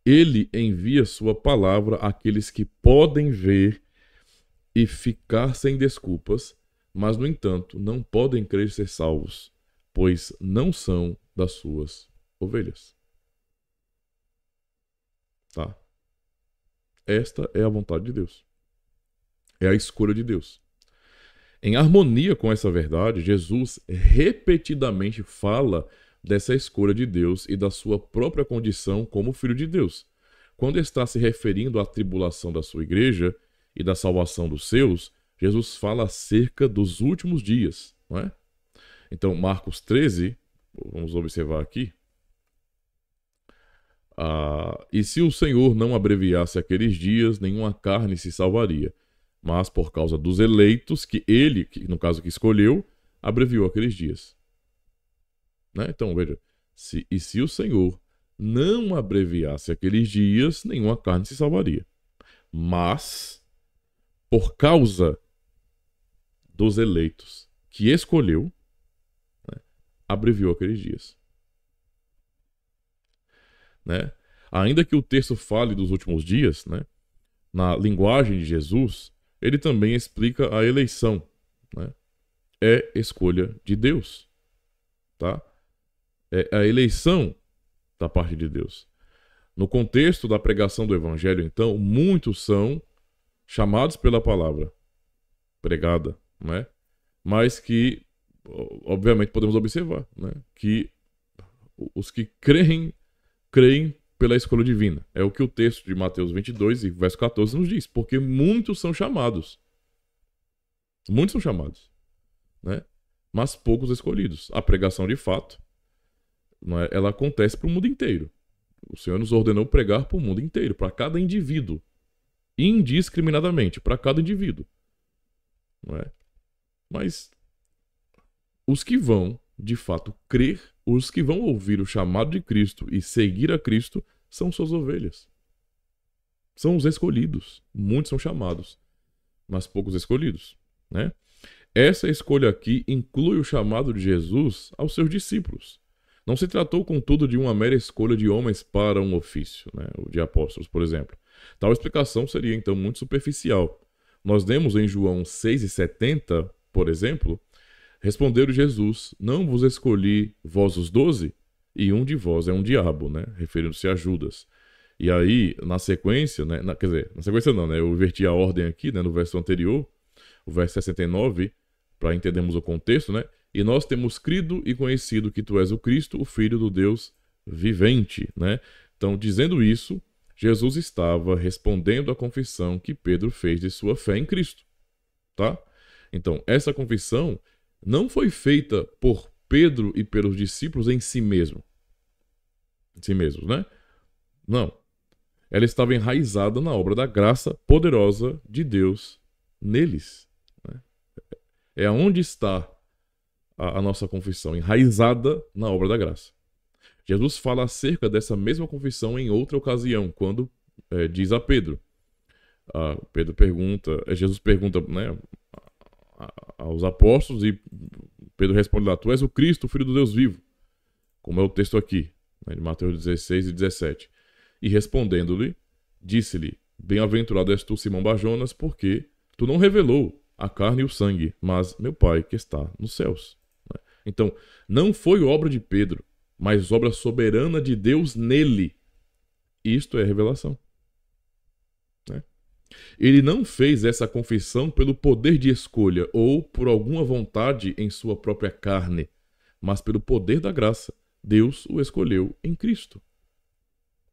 Ele envia sua palavra àqueles que podem ver e ficar sem desculpas, mas, no entanto, não podem crer ser salvos, pois não são das suas ovelhas. Tá? Esta é a vontade de Deus. É a escolha de Deus. Em harmonia com essa verdade, Jesus repetidamente fala dessa escolha de Deus e da sua própria condição como Filho de Deus. Quando está se referindo à tribulação da sua igreja e da salvação dos seus, Jesus fala acerca dos últimos dias, não é? Então, Marcos 13, vamos observar aqui. E se o Senhor não abreviasse aqueles dias, nenhuma carne se salvaria. Mas por causa dos eleitos, que ele, no caso que escolheu, abreviou aqueles dias. Né? Então, veja, se o Senhor não abreviasse aqueles dias, nenhuma carne se salvaria. Mas, por causa dos eleitos que escolheu, né, abreviou aqueles dias. Né? Ainda que o texto fale dos últimos dias, né, na linguagem de Jesus, ele também explica a eleição. Né? É escolha de Deus. Tá? É a eleição da parte de Deus. No contexto da pregação do Evangelho, então, muitos são chamados pela palavra pregada, né? Mas que, obviamente, podemos observar, né, que os que creem pela escolha divina. É o que o texto de Mateus 22 e verso 14 nos diz. Porque muitos são chamados. Muitos são chamados. Né? Mas poucos escolhidos. A pregação, de fato, não é, ela acontece para o mundo inteiro. O Senhor nos ordenou pregar para o mundo inteiro. Para cada indivíduo. Indiscriminadamente. Para cada indivíduo. Não é? Mas os que vão, de fato, crer, os que vão ouvir o chamado de Cristo e seguir a Cristo, são suas ovelhas. São os escolhidos. Muitos são chamados, mas poucos escolhidos. Né? Essa escolha aqui inclui o chamado de Jesus aos seus discípulos. Não se tratou, contudo, de uma mera escolha de homens para um ofício, né? O de apóstolos, por exemplo. Tal explicação seria, então, muito superficial. Nós lemos em João 6,70, por exemplo, respondeu Jesus: não vos escolhi vós os 12, e um de vós é um diabo, né? Referindo-se a Judas. E aí, na sequência, né? Quer dizer, na sequência não, né? Eu inverti a ordem aqui, né? No verso anterior, o verso 69, para entendermos o contexto, né? E nós temos crido e conhecido que tu és o Cristo, o Filho do Deus vivente, né? Então, dizendo isso, Jesus estava respondendo à confissão que Pedro fez de sua fé em Cristo, tá? Então, essa confissão não foi feita por Pedro e pelos discípulos em si mesmo. Em si mesmos, né? Não. Ela estava enraizada na obra da graça poderosa de Deus neles. Né? É onde está a nossa confissão, enraizada na obra da graça. Jesus fala acerca dessa mesma confissão em outra ocasião, quando diz a Pedro. Jesus pergunta, né, aos apóstolos, e Pedro responde lá: tu és o Cristo, o Filho do Deus vivo. Como é o texto aqui, né, de Mateus 16 e 17. E respondendo-lhe, disse-lhe: bem-aventurado és tu, Simão Barjonas, porque tu não revelou a carne e o sangue, mas meu Pai que está nos céus. Então, não foi obra de Pedro, mas obra soberana de Deus nele. Isto é revelação. Né? Ele não fez essa confissão pelo poder de escolha ou por alguma vontade em sua própria carne, mas pelo poder da graça. Deus o escolheu em Cristo.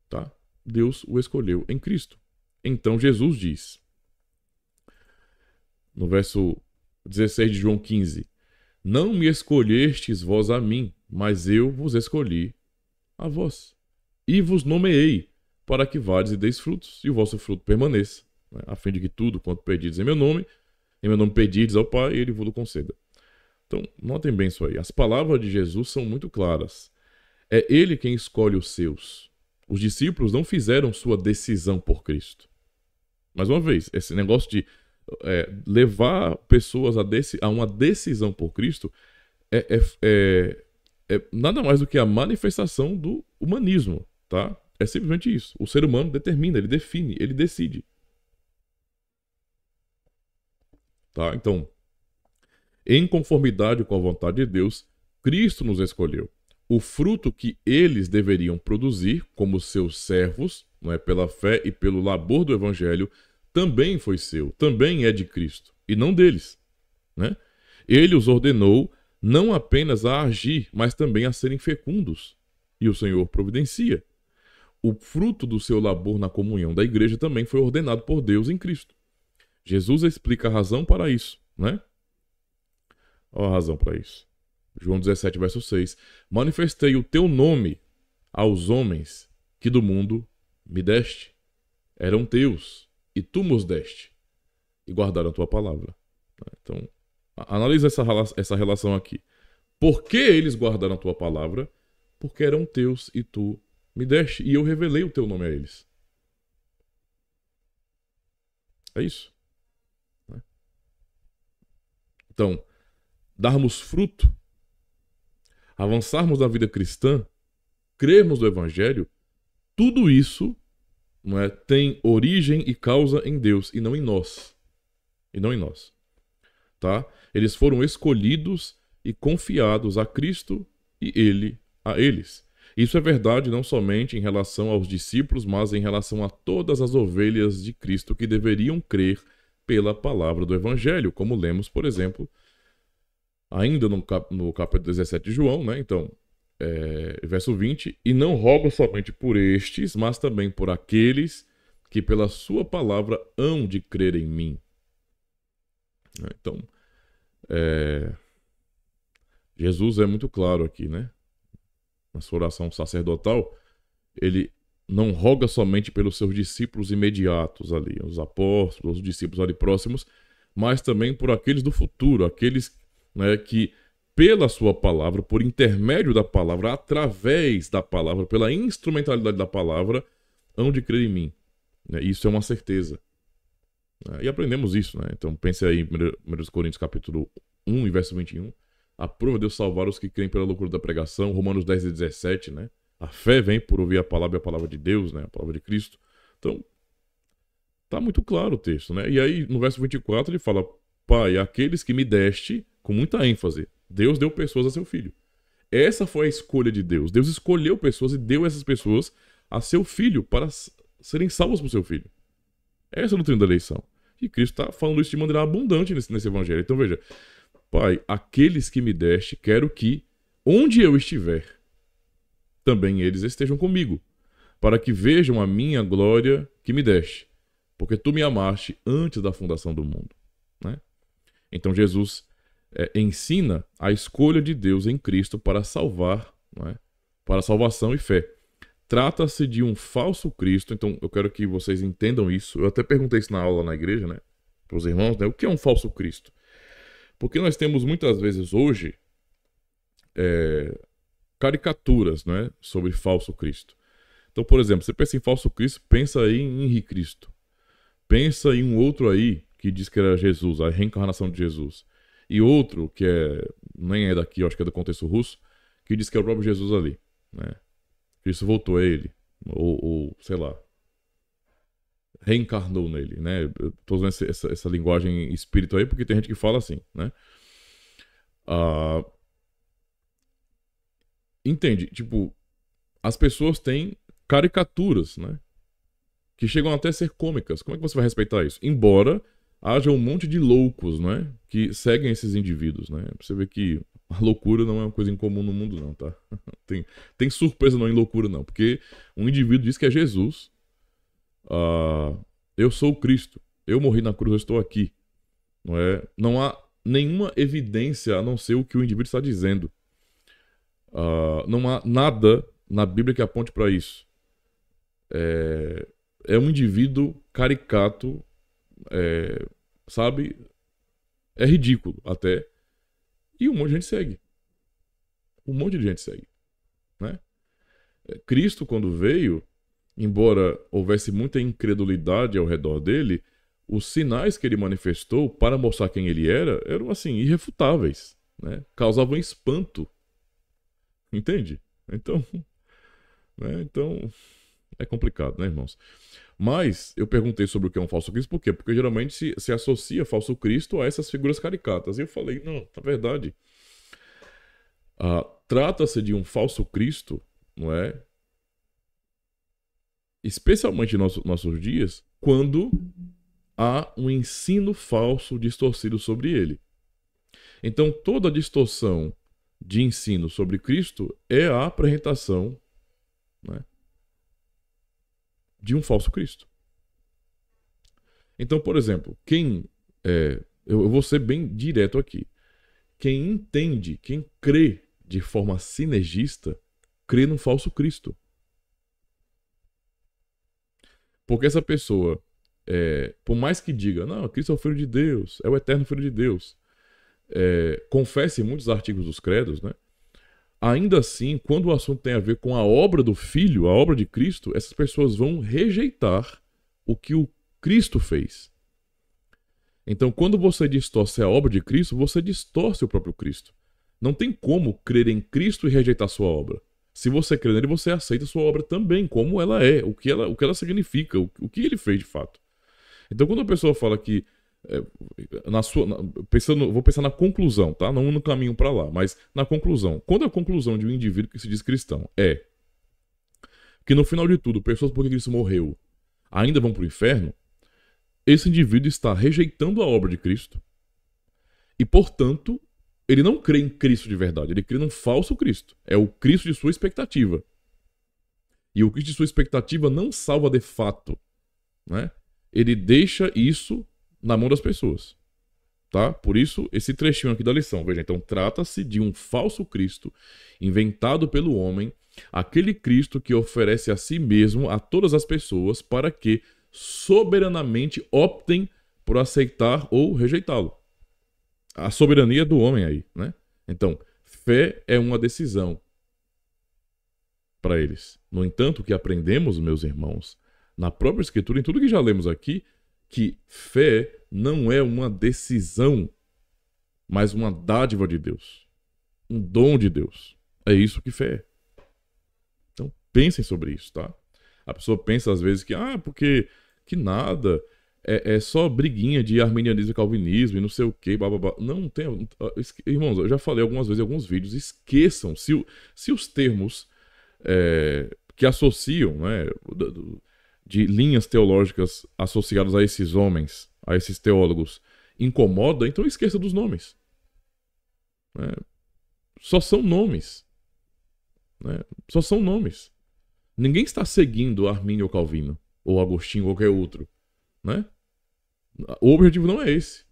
Tá? Deus o escolheu em Cristo. Então Jesus diz, no verso 16 de João 15, não me escolhestes vós a mim, mas eu vos escolhi a vós. E vos nomeei, para que vades e deis frutos, e o vosso fruto permaneça, né? A fim de que tudo quanto pedides em meu nome pedides ao Pai, e ele vos conceda. Então, notem bem isso aí. As palavras de Jesus são muito claras. É ele quem escolhe os seus. Os discípulos não fizeram sua decisão por Cristo. Mais uma vez, esse negócio de levar pessoas a uma decisão por Cristo é nada mais do que a manifestação do humanismo, tá? É simplesmente isso. O ser humano determina, ele define, ele decide. Tá? Então, em conformidade com a vontade de Deus, Cristo nos escolheu. O fruto que eles deveriam produzir como seus servos, não é, pela fé e pelo labor do evangelho, também foi seu, também é de Cristo, e não deles, né? Ele os ordenou não apenas a agir, mas também a serem fecundos, e o Senhor providencia. O fruto do seu labor na comunhão da igreja também foi ordenado por Deus em Cristo. Jesus explica a razão para isso, né? Olha a razão para isso. João 17, verso 6. Manifestei o teu nome aos homens que do mundo me deste. Eram teus, e tu nos deste, e guardaram a tua palavra. Então, analisa essa relação aqui. Por que eles guardaram a tua palavra? Porque eram teus e tu me deste, e eu revelei o teu nome a eles. É isso. Então, darmos fruto, avançarmos na vida cristã, crermos no Evangelho, tudo isso, não é, tem origem e causa em Deus e não em nós. E não em nós. Tá? Eles foram escolhidos e confiados a Cristo e Ele a eles. Isso é verdade não somente em relação aos discípulos, mas em relação a todas as ovelhas de Cristo que deveriam crer pela palavra do Evangelho, como lemos, por exemplo, ainda no capítulo 17 de João, né? Então, verso 20, e não rogo somente por estes, mas também por aqueles que pela sua palavra hão de crer em mim. Então, Jesus é muito claro aqui, né? Na sua oração sacerdotal, ele não roga somente pelos seus discípulos imediatos ali, os apóstolos, os discípulos ali próximos, mas também por aqueles do futuro, aqueles, né, que pela sua palavra, por intermédio da palavra, através da palavra, pela instrumentalidade da palavra, hão de crer em mim. Isso é uma certeza. E aprendemos isso, né? Então pense aí em 1 Coríntios capítulo 1, verso 21. Aprova Deus salvar os que creem pela loucura da pregação. Romanos 10 e 17, né? A fé vem por ouvir a palavra e a palavra de Deus, né? A palavra de Cristo. Então, tá muito claro o texto, né? E aí, no verso 24, ele fala: Pai, aqueles que me deste, com muita ênfase, Deus deu pessoas a seu filho. Essa foi a escolha de Deus. Deus escolheu pessoas e deu essas pessoas a seu filho para serem salvos por seu filho. Essa é a doutrina da eleição. E Cristo está falando isso de maneira abundante nesse evangelho. Então veja: Pai, aqueles que me deste, quero que, onde eu estiver, também eles estejam comigo, para que vejam a minha glória que me deste, porque tu me amaste antes da fundação do mundo. Né? Então Jesus ensina a escolha de Deus em Cristo para salvar, né? Para salvação e fé. Trata-se de um falso Cristo, então eu quero que vocês entendam isso. Eu até perguntei isso na aula na igreja, né, para os irmãos, né, o que é um falso Cristo? Porque nós temos muitas vezes hoje caricaturas, né, sobre falso Cristo. Então, por exemplo, você pensa em falso Cristo, pensa aí em Henri Cristo. Pensa em um outro aí que diz que era Jesus, a reencarnação de Jesus. E outro que nem é daqui, eu acho que é do contexto russo, que diz que é o próprio Jesus ali, né? Cristo voltou a ele, ou sei lá, reencarnou nele, né? Eu tô usando essa linguagem espírita aí porque tem gente que fala assim, né? Entende? Tipo, as pessoas têm caricaturas, né? que chegam até a ser cômicas. Como é que você vai respeitar isso? Embora haja um monte de loucos, não é? Que seguem esses indivíduos, né? Você vê que a loucura não é uma coisa incomum no mundo, não, tá? Tem surpresa não em loucura, não. Porque um indivíduo diz que é Jesus. Eu sou o Cristo. Eu morri na cruz, eu estou aqui. Não é? Não há nenhuma evidência a não ser o que o indivíduo está dizendo. Não há nada na Bíblia que aponte para isso. É um indivíduo caricato, sabe? É ridículo até. E um monte de gente segue. Um monte de gente segue. Né? Cristo, quando veio, embora houvesse muita incredulidade ao redor dele, os sinais que ele manifestou para mostrar quem ele era eram, assim, irrefutáveis. Né? Causavam espanto. Entende? Então, né? Então, é complicado, né, irmãos? Mas eu perguntei sobre o que é um falso Cristo, por quê? Porque geralmente se associa falso Cristo a essas figuras caricatas. E eu falei, não, na verdade, trata-se de um falso Cristo, não é? Especialmente nos nossos dias, quando há um ensino falso distorcido sobre ele. Então, toda distorção de ensino sobre Cristo é a apresentação, né, de um falso Cristo. Então, por exemplo, eu vou ser bem direto aqui. Quem entende, quem crê de forma sinergista, crê num falso Cristo. Porque essa pessoa, por mais que diga, não, Cristo é o Filho de Deus, é o eterno Filho de Deus, confesse em muitos artigos dos credos, né? Ainda assim, quando o assunto tem a ver com a obra do Filho, a obra de Cristo, essas pessoas vão rejeitar o que o Cristo fez. Então, quando você distorce a obra de Cristo, você distorce o próprio Cristo. Não tem como crer em Cristo e rejeitar sua obra. Se você crê nele, você aceita sua obra também, como ela é, o que ela significa, o que ele fez de fato. Então, quando a pessoa fala que vou pensar na conclusão, tá? Não no caminho para lá, mas na conclusão. Quando a conclusão de um indivíduo que se diz cristão é que no final de tudo, pessoas por que Cristo morreu ainda vão para o inferno, esse indivíduo está rejeitando a obra de Cristo e, portanto, ele não crê em Cristo de verdade, ele crê num falso Cristo. É o Cristo de sua expectativa. E o Cristo de sua expectativa não salva de fato, né? Ele deixa isso na mão das pessoas, tá? Por isso, esse trechinho aqui da lição. Veja, então, trata-se de um falso Cristo inventado pelo homem, aquele Cristo que oferece a si mesmo a todas as pessoas para que soberanamente optem por aceitar ou rejeitá-lo. A soberania do homem aí, né? Então, fé é uma decisão para eles. No entanto, o que aprendemos, meus irmãos, na própria Escritura, em tudo que já lemos aqui, que fé não é uma decisão, mas uma dádiva de Deus. Um dom de Deus. É isso que fé é. Então, pensem sobre isso, tá? A pessoa pensa às vezes que, porque que nada, é só briguinha de arminianismo e calvinismo e não sei o que, blá blá blá. Não tem. Irmãos, eu já falei algumas vezes em alguns vídeos, esqueçam se os termos que associam, né, de linhas teológicas associadas a esses homens, a esses teólogos, incomoda, então esqueça dos nomes. Né? Só são nomes. Né? Só são nomes. Ninguém está seguindo Armínio ou Calvino, ou Agostinho ou qualquer outro. Né? O objetivo não é esse.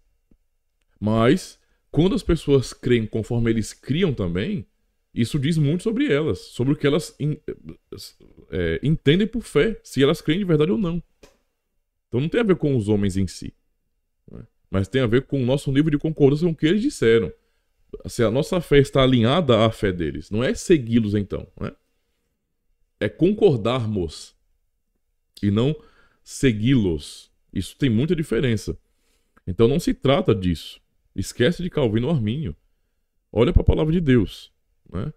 Mas, quando as pessoas creem conforme eles criam também, isso diz muito sobre elas, sobre o que elas entendem por fé, se elas creem de verdade ou não. Então não tem a ver com os homens em si, né? Mas tem a ver com o nosso nível de concordância com o que eles disseram. Se a nossa fé está alinhada à fé deles, não é segui-los então, né? É concordarmos e não segui-los. Isso tem muita diferença. Então não se trata disso. Esquece de Calvino ou Armínio. Olha para a palavra de Deus. Né?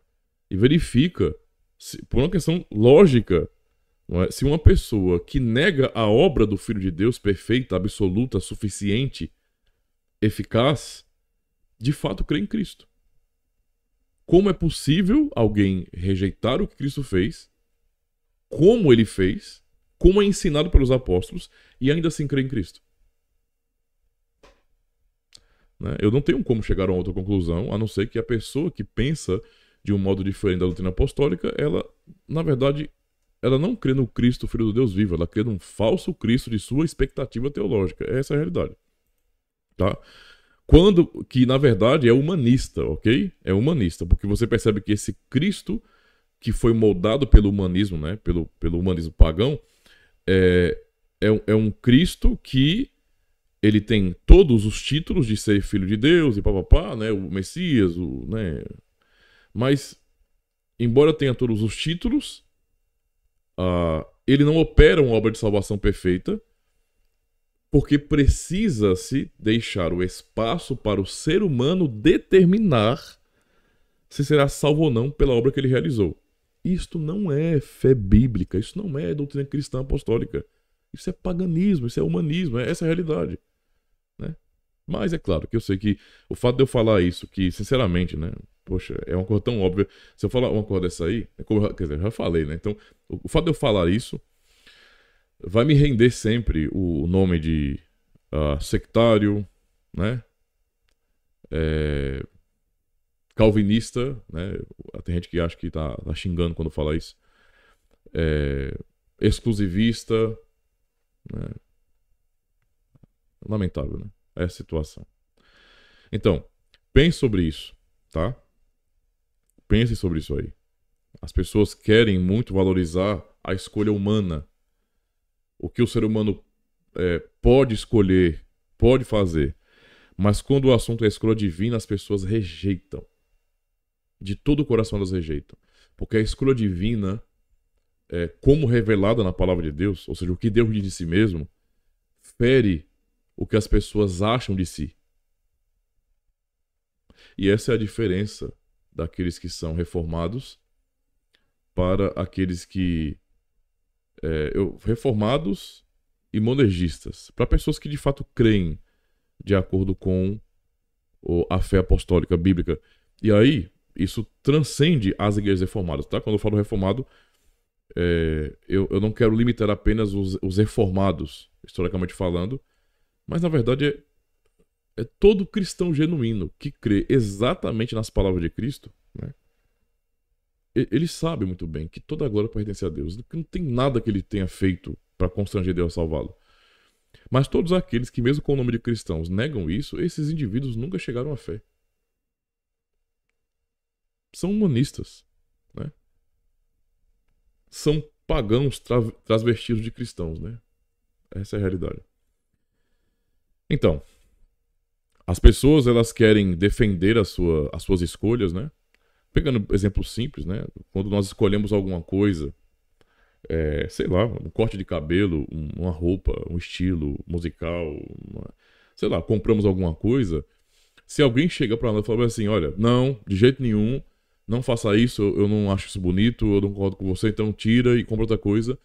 E verifica, por uma questão lógica, não é? Se uma pessoa que nega a obra do Filho de Deus perfeita, absoluta, suficiente, eficaz, de fato crê em Cristo. Como é possível alguém rejeitar o que Cristo fez, como ele fez, como é ensinado pelos apóstolos, e ainda assim crê em Cristo. Né? Eu não tenho como chegar a outra conclusão, a não ser que a pessoa que pensa de um modo diferente da doutrina apostólica, ela, na verdade, ela não crê no Cristo, Filho do Deus vivo, ela crê num falso Cristo de sua expectativa teológica. Essa é a realidade. Tá? Que na verdade é humanista, ok? É humanista, porque você percebe que esse Cristo que foi moldado pelo humanismo, né? Pelo humanismo pagão, é um Cristo que ele tem todos os títulos de ser filho de Deus e papapá, né? O Messias, né? Mas, embora tenha todos os títulos, ele não opera uma obra de salvação perfeita, porque precisa-se deixar o espaço para o ser humano determinar se será salvo ou não pela obra que ele realizou. Isto não é fé bíblica, isso não é doutrina cristã apostólica. Isso é paganismo, isso é humanismo, essa é a realidade. Né? Mas é claro que eu sei que o fato de eu falar isso, que sinceramente, né, poxa, é uma coisa tão óbvia. Se eu falar uma coisa dessa aí, quer dizer, eu já falei, né? Então, o fato de eu falar isso vai me render sempre o nome de sectário, né? Calvinista, né? Tem gente que acha que tá xingando quando fala isso. Exclusivista, né? Lamentável, né? É a situação. Então, pense sobre isso, tá? Pense sobre isso aí. As pessoas querem muito valorizar a escolha humana. O que o ser humano pode escolher, pode fazer. Mas quando o assunto é escolha divina, as pessoas rejeitam. De todo o coração elas rejeitam. Porque a escolha divina, como revelada na palavra de Deus, ou seja, o que Deus diz de si mesmo, fere o que as pessoas acham de si. E essa é a diferença daqueles que são reformados para aqueles que... reformados e monergistas. Para pessoas que de fato creem de acordo com a fé apostólica bíblica. E aí, isso transcende as igrejas reformadas, tá? Quando eu falo reformado, eu não quero limitar apenas os reformados, historicamente falando, mas na verdade é todo cristão genuíno que crê exatamente nas palavras de Cristo, né? Ele sabe muito bem que toda a glória pertence a Deus, que não tem nada que ele tenha feito para constranger Deus a salvá-lo. Mas todos aqueles que, mesmo com o nome de cristãos, negam isso, esses indivíduos nunca chegaram à fé. São humanistas, né? São pagãos transvestidos de cristãos, né? Essa é a realidade. Então, as pessoas elas querem defender as suas escolhas, né? Pegando exemplo simples, né? Quando nós escolhemos alguma coisa, sei lá, um corte de cabelo, uma roupa, um estilo musical, sei lá, compramos alguma coisa. Se alguém chega pra nós e fala assim, olha, não, de jeito nenhum, não faça isso, eu não acho isso bonito, eu não concordo com você, então tira e compra outra coisa.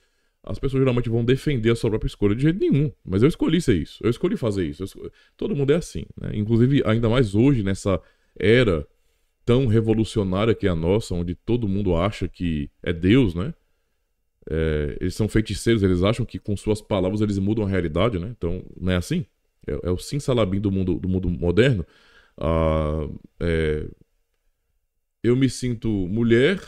As pessoas geralmente vão defender a sua própria escolha de jeito nenhum. Mas eu escolhi ser isso, eu escolhi fazer isso. Todo mundo é assim, né? Inclusive, ainda mais hoje, nessa era tão revolucionária que é a nossa, onde todo mundo acha que é Deus, né? Eles são feiticeiros, eles acham que com suas palavras eles mudam a realidade, né? Então, não é assim? É o simsalabim do mundo moderno. Eu me sinto mulher,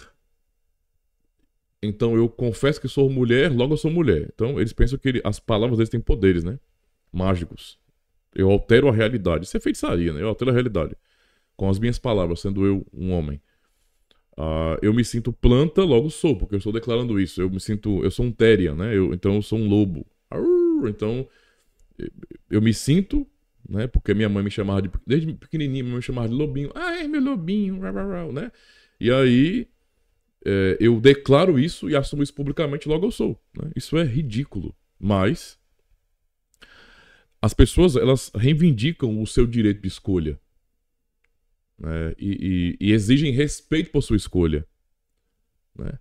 então eu confesso que sou mulher, logo eu sou mulher. Então, eles pensam que as palavras deles têm poderes, né? Mágicos. Eu altero a realidade. Isso é feitiçaria, né? Eu altero a realidade. Com as minhas palavras, sendo eu um homem. Eu me sinto planta, logo sou, porque eu estou declarando isso. Eu sou um Therian, né? Então eu sou um lobo. Então eu me sinto, né? Porque minha mãe me chamava desde pequenininho, minha mãe me chamava de lobinho. É meu lobinho, né? E aí eu declaro isso e assumo isso publicamente, logo eu sou. Né? Isso é ridículo. Mas as pessoas, elas reivindicam o seu direito de escolha. Né? E exigem respeito por sua escolha. Né?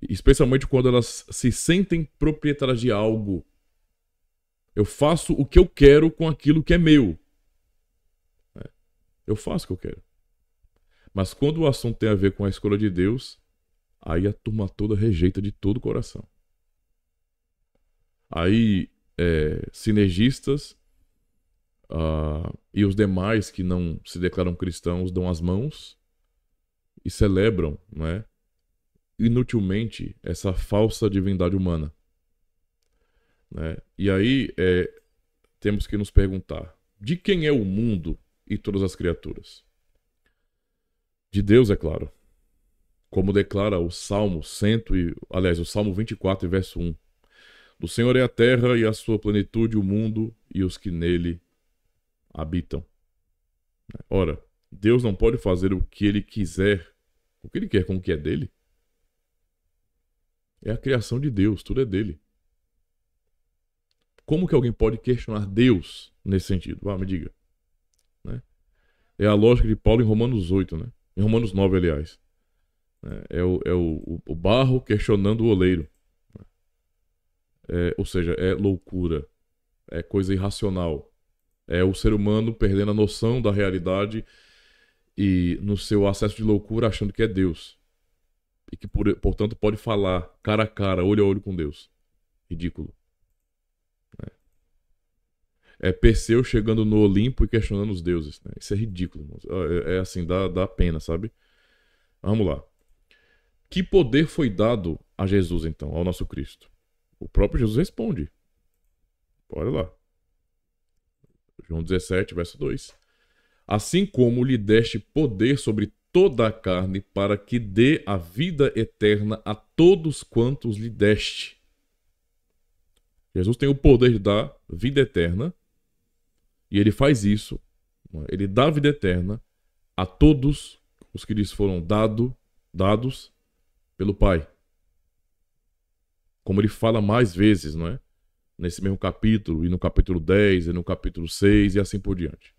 Especialmente quando elas se sentem proprietárias de algo. Eu faço o que eu quero com aquilo que é meu. Né? Eu faço o que eu quero. Mas quando o assunto tem a ver com a escolha de Deus, aí a turma toda rejeita de todo o coração. Aí, sinergistas e os demais que não se declaram cristãos dão as mãos e celebram, né, inutilmente essa falsa divindade humana, né? E aí temos que nos perguntar: de quem é o mundo e todas as criaturas? De Deus, é claro. Como declara o Salmo o Salmo 24, verso 1. Do Senhor é a terra e a sua plenitude, o mundo e os que nele habitam. Ora, Deus não pode fazer o que ele quiser, o que ele quer com o que é dele. É a criação de Deus, tudo é dele. Como que alguém pode questionar Deus nesse sentido? Me diga. Né? É a lógica de Paulo em Romanos 8, né? Em Romanos 9, aliás. O barro questionando o oleiro. Ou seja, é loucura. É coisa irracional. É o ser humano perdendo a noção da realidade e no seu acesso de loucura achando que é Deus. E que, portanto, pode falar cara a cara, olho a olho com Deus. Ridículo. É Perseu chegando no Olimpo e questionando os deuses. Né? Isso é ridículo. É assim, dá pena, sabe? Vamos lá. Que poder foi dado a Jesus, então, ao nosso Cristo? O próprio Jesus responde. Olha lá. João 17, verso 2. Assim como lhe deste poder sobre toda a carne, para que dê a vida eterna a todos quantos lhe deste. Jesus tem o poder de dar vida eterna, e ele faz isso. Ele dá vida eterna a todos os que lhes foram dados pelo Pai. Como ele fala mais vezes, não é? Nesse mesmo capítulo, e no capítulo 10, e no capítulo 6, e assim por diante.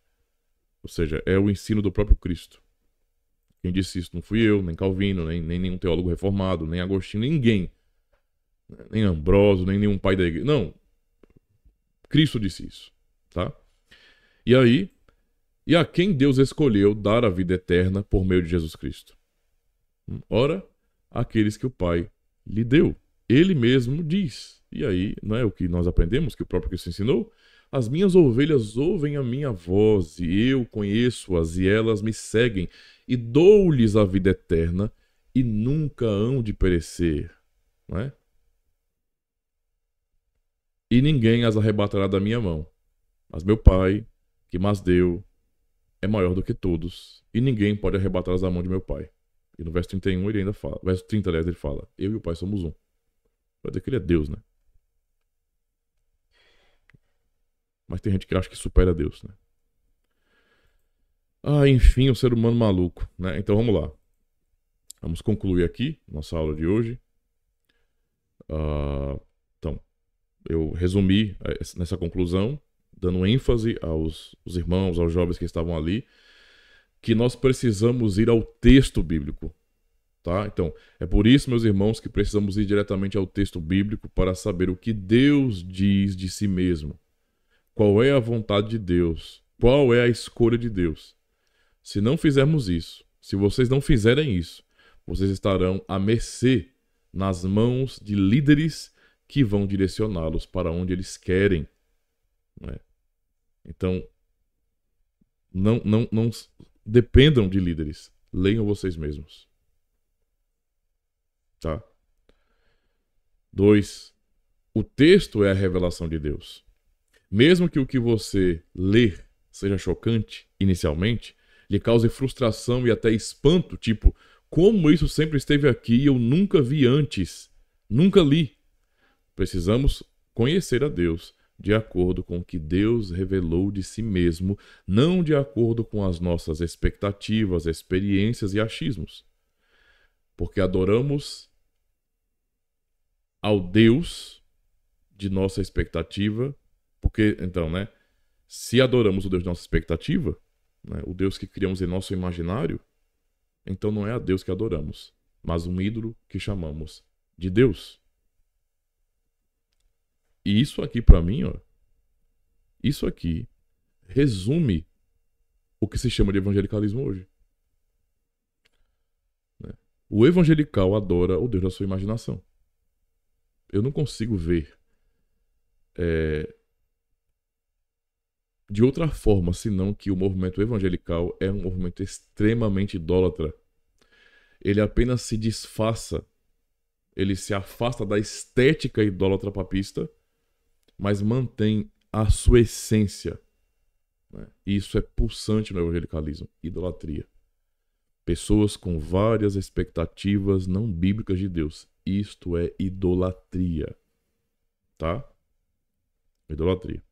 Ou seja, é o ensino do próprio Cristo. Quem disse isso não fui eu, nem Calvino, nem nenhum teólogo reformado, nem Agostinho, ninguém. Nem Ambrósio, nem nenhum pai da igreja. Não. Cristo disse isso. Tá? E aí, e a quem Deus escolheu dar a vida eterna por meio de Jesus Cristo? Ora, aqueles que o Pai lhe deu. Ele mesmo diz. E aí, não é o que nós aprendemos, que o próprio Cristo ensinou? As minhas ovelhas ouvem a minha voz, e eu conheço-as, e elas me seguem, e dou-lhes a vida eterna, e nunca hão de perecer. Não é? E ninguém as arrebatará da minha mão. Mas meu Pai, que mas deu, é maior do que todos, e ninguém pode arrebatá-las da mão de meu Pai. E no verso 31 ele ainda fala, verso 30, aliás, ele fala: eu e o Pai somos um. Vai dizer que ele é Deus, né? Mas tem gente que acha que supera Deus, né? Enfim, o ser humano maluco, né? Então vamos lá. Vamos concluir aqui nossa aula de hoje. Então, eu resumi nessa conclusão, dando ênfase aos irmãos, aos jovens que estavam ali, que nós precisamos ir ao texto bíblico. Tá? Então, é por isso, meus irmãos, que precisamos ir diretamente ao texto bíblico para saber o que Deus diz de si mesmo. Qual é a vontade de Deus? Qual é a escolha de Deus? Se não fizermos isso, se vocês não fizerem isso, vocês estarão à mercê nas mãos de líderes que vão direcioná-los para onde eles querem. Né? Então, não dependam de líderes. Leiam vocês mesmos. Tá? 2. O texto é a revelação de Deus. Mesmo que o que você ler seja chocante inicialmente, lhe cause frustração e até espanto, tipo, como isso sempre esteve aqui e eu nunca vi antes, nunca li. Precisamos conhecer a Deus de acordo com o que Deus revelou de si mesmo, não de acordo com as nossas expectativas, experiências e achismos. Porque adoramos ao Deus de nossa expectativa, porque, então, né, se adoramos o Deus de nossa expectativa, né, o Deus que criamos em nosso imaginário, então não é a Deus que adoramos, mas um ídolo que chamamos de Deus. E isso aqui para mim, isso aqui resume o que se chama de evangelicalismo hoje. O evangelical adora o Deus da sua imaginação. Eu não consigo ver de outra forma, senão que o movimento evangelical é um movimento extremamente idólatra. Ele apenas se disfarça, ele se afasta da estética idólatra papista, mas mantém a sua essência. Né? E isso é pulsante no evangelicalismo, idolatria. Pessoas com várias expectativas não bíblicas de Deus. Isto é idolatria. Tá? Idolatria.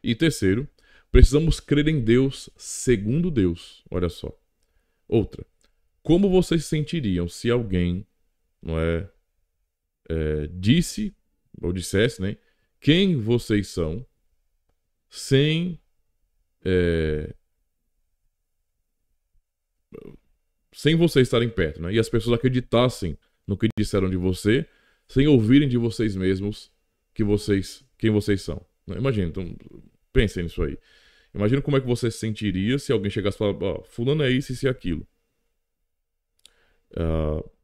E terceiro, precisamos crer em Deus segundo Deus. Olha só. Outra. Como vocês se sentiriam se alguém, não é, disse, ou dissesse, né, quem vocês são, sem vocês estarem perto, né? E as pessoas acreditassem no que disseram de você, sem ouvirem de vocês mesmos quem vocês são. Imagina, então, pensem nisso aí. Imagina como é que você se sentiria se alguém chegasse e falasse, fulano é isso e aquilo.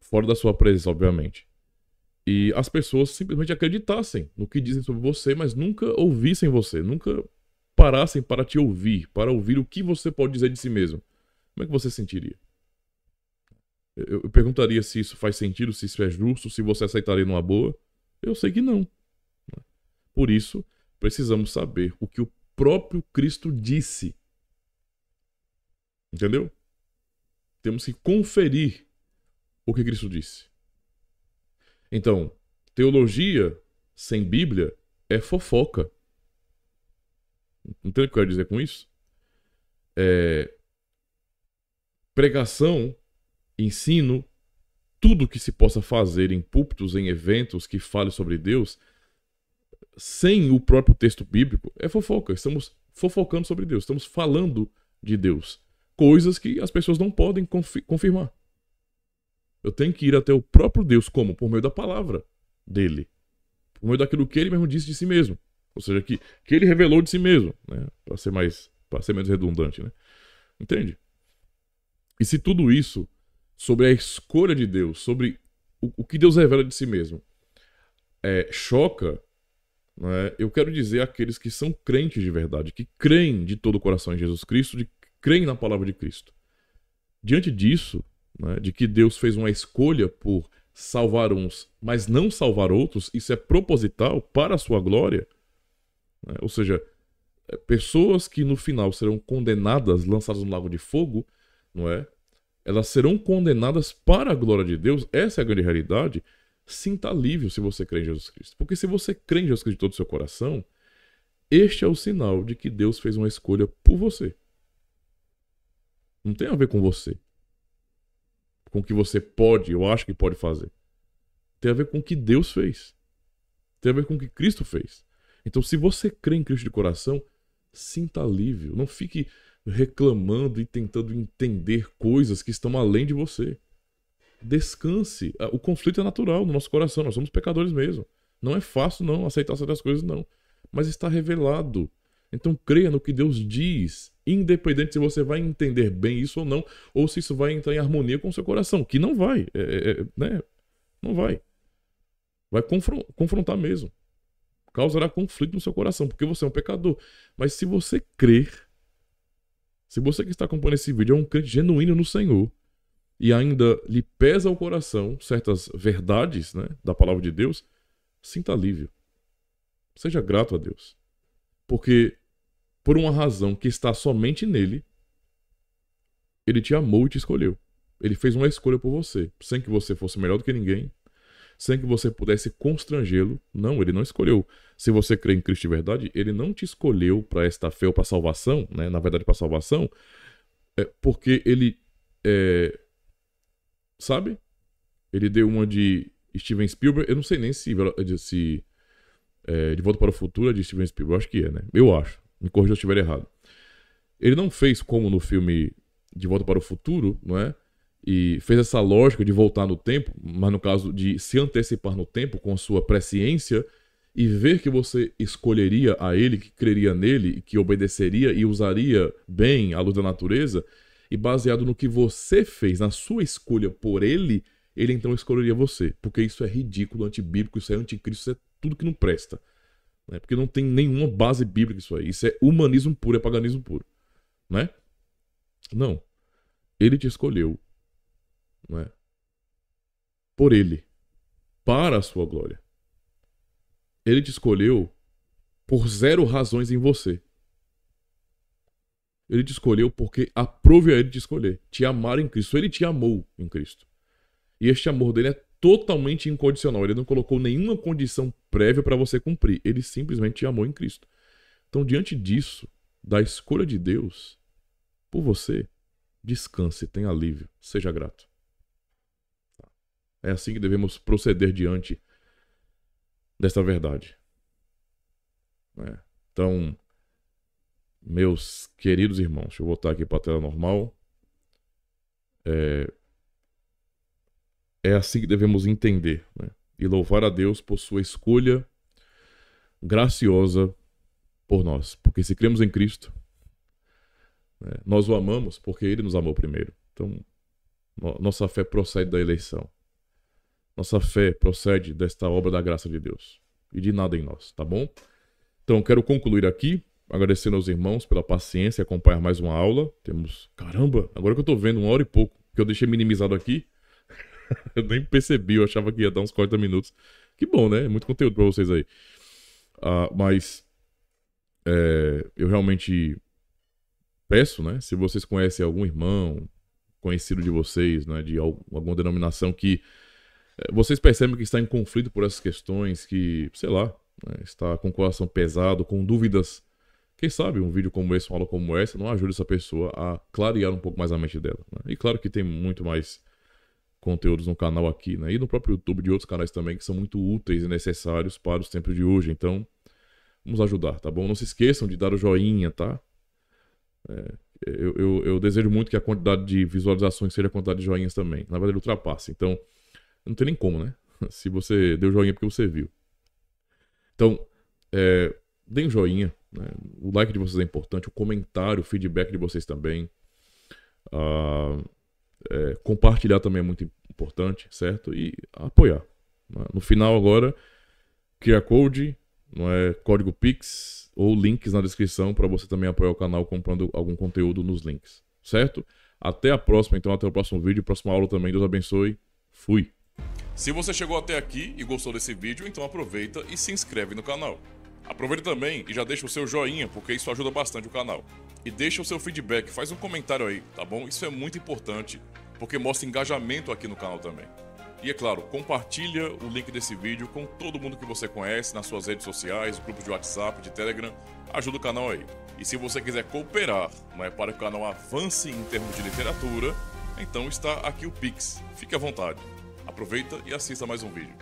Fora da sua presença, obviamente. E as pessoas simplesmente acreditassem no que dizem sobre você, mas nunca ouvissem você, nunca parassem para te ouvir, para ouvir o que você pode dizer de si mesmo. Como é que você se sentiria? Eu perguntaria se isso faz sentido, se isso é justo, se você aceitaria numa boa. Eu sei que não. Por isso, precisamos saber o que o próprio Cristo disse. Entendeu? Temos que conferir o que Cristo disse. Então, teologia sem Bíblia é fofoca. Entende o que eu quero dizer com isso? Pregação, ensino, tudo que se possa fazer em púlpitos, em eventos que fale sobre Deus, sem o próprio texto bíblico, é fofoca. Estamos fofocando sobre Deus, estamos falando de Deus. Coisas que as pessoas não podem confirmar. Eu tenho que ir até o próprio Deus, como? Por meio da palavra dele. Por meio daquilo que ele mesmo disse de si mesmo. Ou seja, que ele revelou de si mesmo, né? Para ser menos redundante, né? Entende? E se tudo isso, sobre a escolha de Deus, sobre o que Deus revela de si mesmo, choca, né? Eu quero dizer àqueles que são crentes de verdade, que creem de todo o coração em Jesus Cristo, que creem na palavra de Cristo. Diante disso, né, de que Deus fez uma escolha por salvar uns, mas não salvar outros, isso é proposital para a sua glória. Né? Ou seja, pessoas que no final serão condenadas, lançadas no lago de fogo, não é? Elas serão condenadas para a glória de Deus. Essa é a grande realidade. Sinta alívio se você crê em Jesus Cristo. Porque se você crê em Jesus Cristo de todo o seu coração, este é o sinal de que Deus fez uma escolha por você. Não tem a ver com você. Com o que você pode, eu acho que pode fazer. Tem a ver com o que Deus fez. Tem a ver com o que Cristo fez. Então, se você crê em Cristo de coração, sinta alívio. Não fique reclamando e tentando entender coisas que estão além de você. Descanse. O conflito é natural no nosso coração. Nós somos pecadores mesmo. Não é fácil não aceitar certas coisas, não. Mas está revelado. Então creia no que Deus diz, independente se você vai entender bem isso ou não, ou se isso vai entrar em harmonia com o seu coração, que não vai, né? Não vai. Vai confrontar mesmo. Causará conflito no seu coração, porque você é um pecador. Mas se você crer, se você que está acompanhando esse vídeo é um crente genuíno no Senhor, e ainda lhe pesa ao coração certas verdades, né, da palavra de Deus, sinta alívio. Seja grato a Deus. Porque por uma razão que está somente nele, ele te amou e te escolheu. Ele fez uma escolha por você, sem que você fosse melhor do que ninguém, sem que você pudesse constrangê-lo. Não, ele não escolheu. Se você crê em Cristo de verdade, ele não te escolheu para esta fé ou para salvação, né? Na verdade, para salvação, porque ele, sabe? Ele deu uma de Steven Spielberg, eu não sei nem se De Volta para o Futuro é de Steven Spielberg, eu acho que é, né? Eu acho. Me corrija se eu estiver errado. Ele não fez como no filme De Volta para o Futuro, não é? E fez essa lógica de voltar no tempo, mas no caso de se antecipar no tempo com a sua presciência e ver que você escolheria a ele, que creria nele, que obedeceria e usaria bem a luz da natureza, e baseado no que você fez, na sua escolha por ele, ele então escolheria você. Porque isso é ridículo, antibíblico, isso é anticristo, isso é tudo que não presta. né? Porque não tem nenhuma base bíblica isso aí. Isso é humanismo puro, é paganismo puro, né? Não. Ele te escolheu, né? Por ele, para a sua glória. Ele te escolheu por 0 razões em você. Ele te escolheu porque aprove a ele te escolher. Te amar em Cristo. Ele te amou em Cristo. E este amor dele é totalmente incondicional. Ele não colocou nenhuma condição prévia para você cumprir. Ele simplesmente te amou em Cristo. Então, diante disso, da escolha de Deus por você, descanse, tenha alívio, seja grato. É assim que devemos proceder diante desta verdade. Então, meus queridos irmãos, deixa eu voltar aqui para a tela normal. É assim que devemos entender, né? E louvar a Deus por sua escolha graciosa por nós. Porque se cremos em Cristo, né, nós o amamos porque Ele nos amou primeiro. Então, nossa fé procede da eleição. Nossa fé procede desta obra da graça de Deus. E de nada em nós, tá bom? Então, quero concluir aqui, agradecendo aos irmãos pela paciência e acompanhar mais uma aula. Temos... Caramba, agora que eu tô vendo 1 hora e pouco, que eu deixei minimizado aqui, eu nem percebi, eu achava que ia dar uns 40 minutos. Que bom, né? Muito conteúdo pra vocês aí. Mas eu realmente peço, né? Se vocês conhecem algum irmão, conhecido de vocês, né? De alguma denominação que vocês percebem que está em conflito por essas questões, que, sei lá, né, está com o coração pesado, com dúvidas. Quem sabe um vídeo como esse, uma aula como essa, não ajuda essa pessoa a clarear um pouco mais a mente dela, né? E claro que tem muito mais conteúdos no canal aqui, né? E no próprio YouTube de outros canais também que são muito úteis e necessários para os tempos de hoje. Então, vamos ajudar, tá bom? Não se esqueçam de dar o joinha, tá? Eu desejo muito que a quantidade de visualizações seja a quantidade de joinhas também. Na verdade, ultrapasse. Então, não tem nem como, né? Se você deu joinha porque você viu. Então, deem um joinha, né? O like de vocês é importante, o comentário, o feedback de vocês também. Compartilhar também é muito importante, certo? E apoiar. No final agora, QR Code, não é, código Pix ou links na descrição para você também apoiar o canal comprando algum conteúdo nos links, certo? Até a próxima, então, até o próximo vídeo, próxima aula também. Deus abençoe. Fui! Se você chegou até aqui e gostou desse vídeo, então aproveita e se inscreve no canal. Aproveita também e já deixa o seu joinha, porque isso ajuda bastante o canal. E deixa o seu feedback, faz um comentário aí, tá bom? Isso é muito importante, porque mostra engajamento aqui no canal também. E é claro, compartilha o link desse vídeo com todo mundo que você conhece nas suas redes sociais, grupos de WhatsApp, de Telegram, ajuda o canal aí. E se você quiser cooperar, não é, para que o canal avance em termos de literatura, então está aqui o Pix. Fique à vontade. Aproveita e assista mais um vídeo.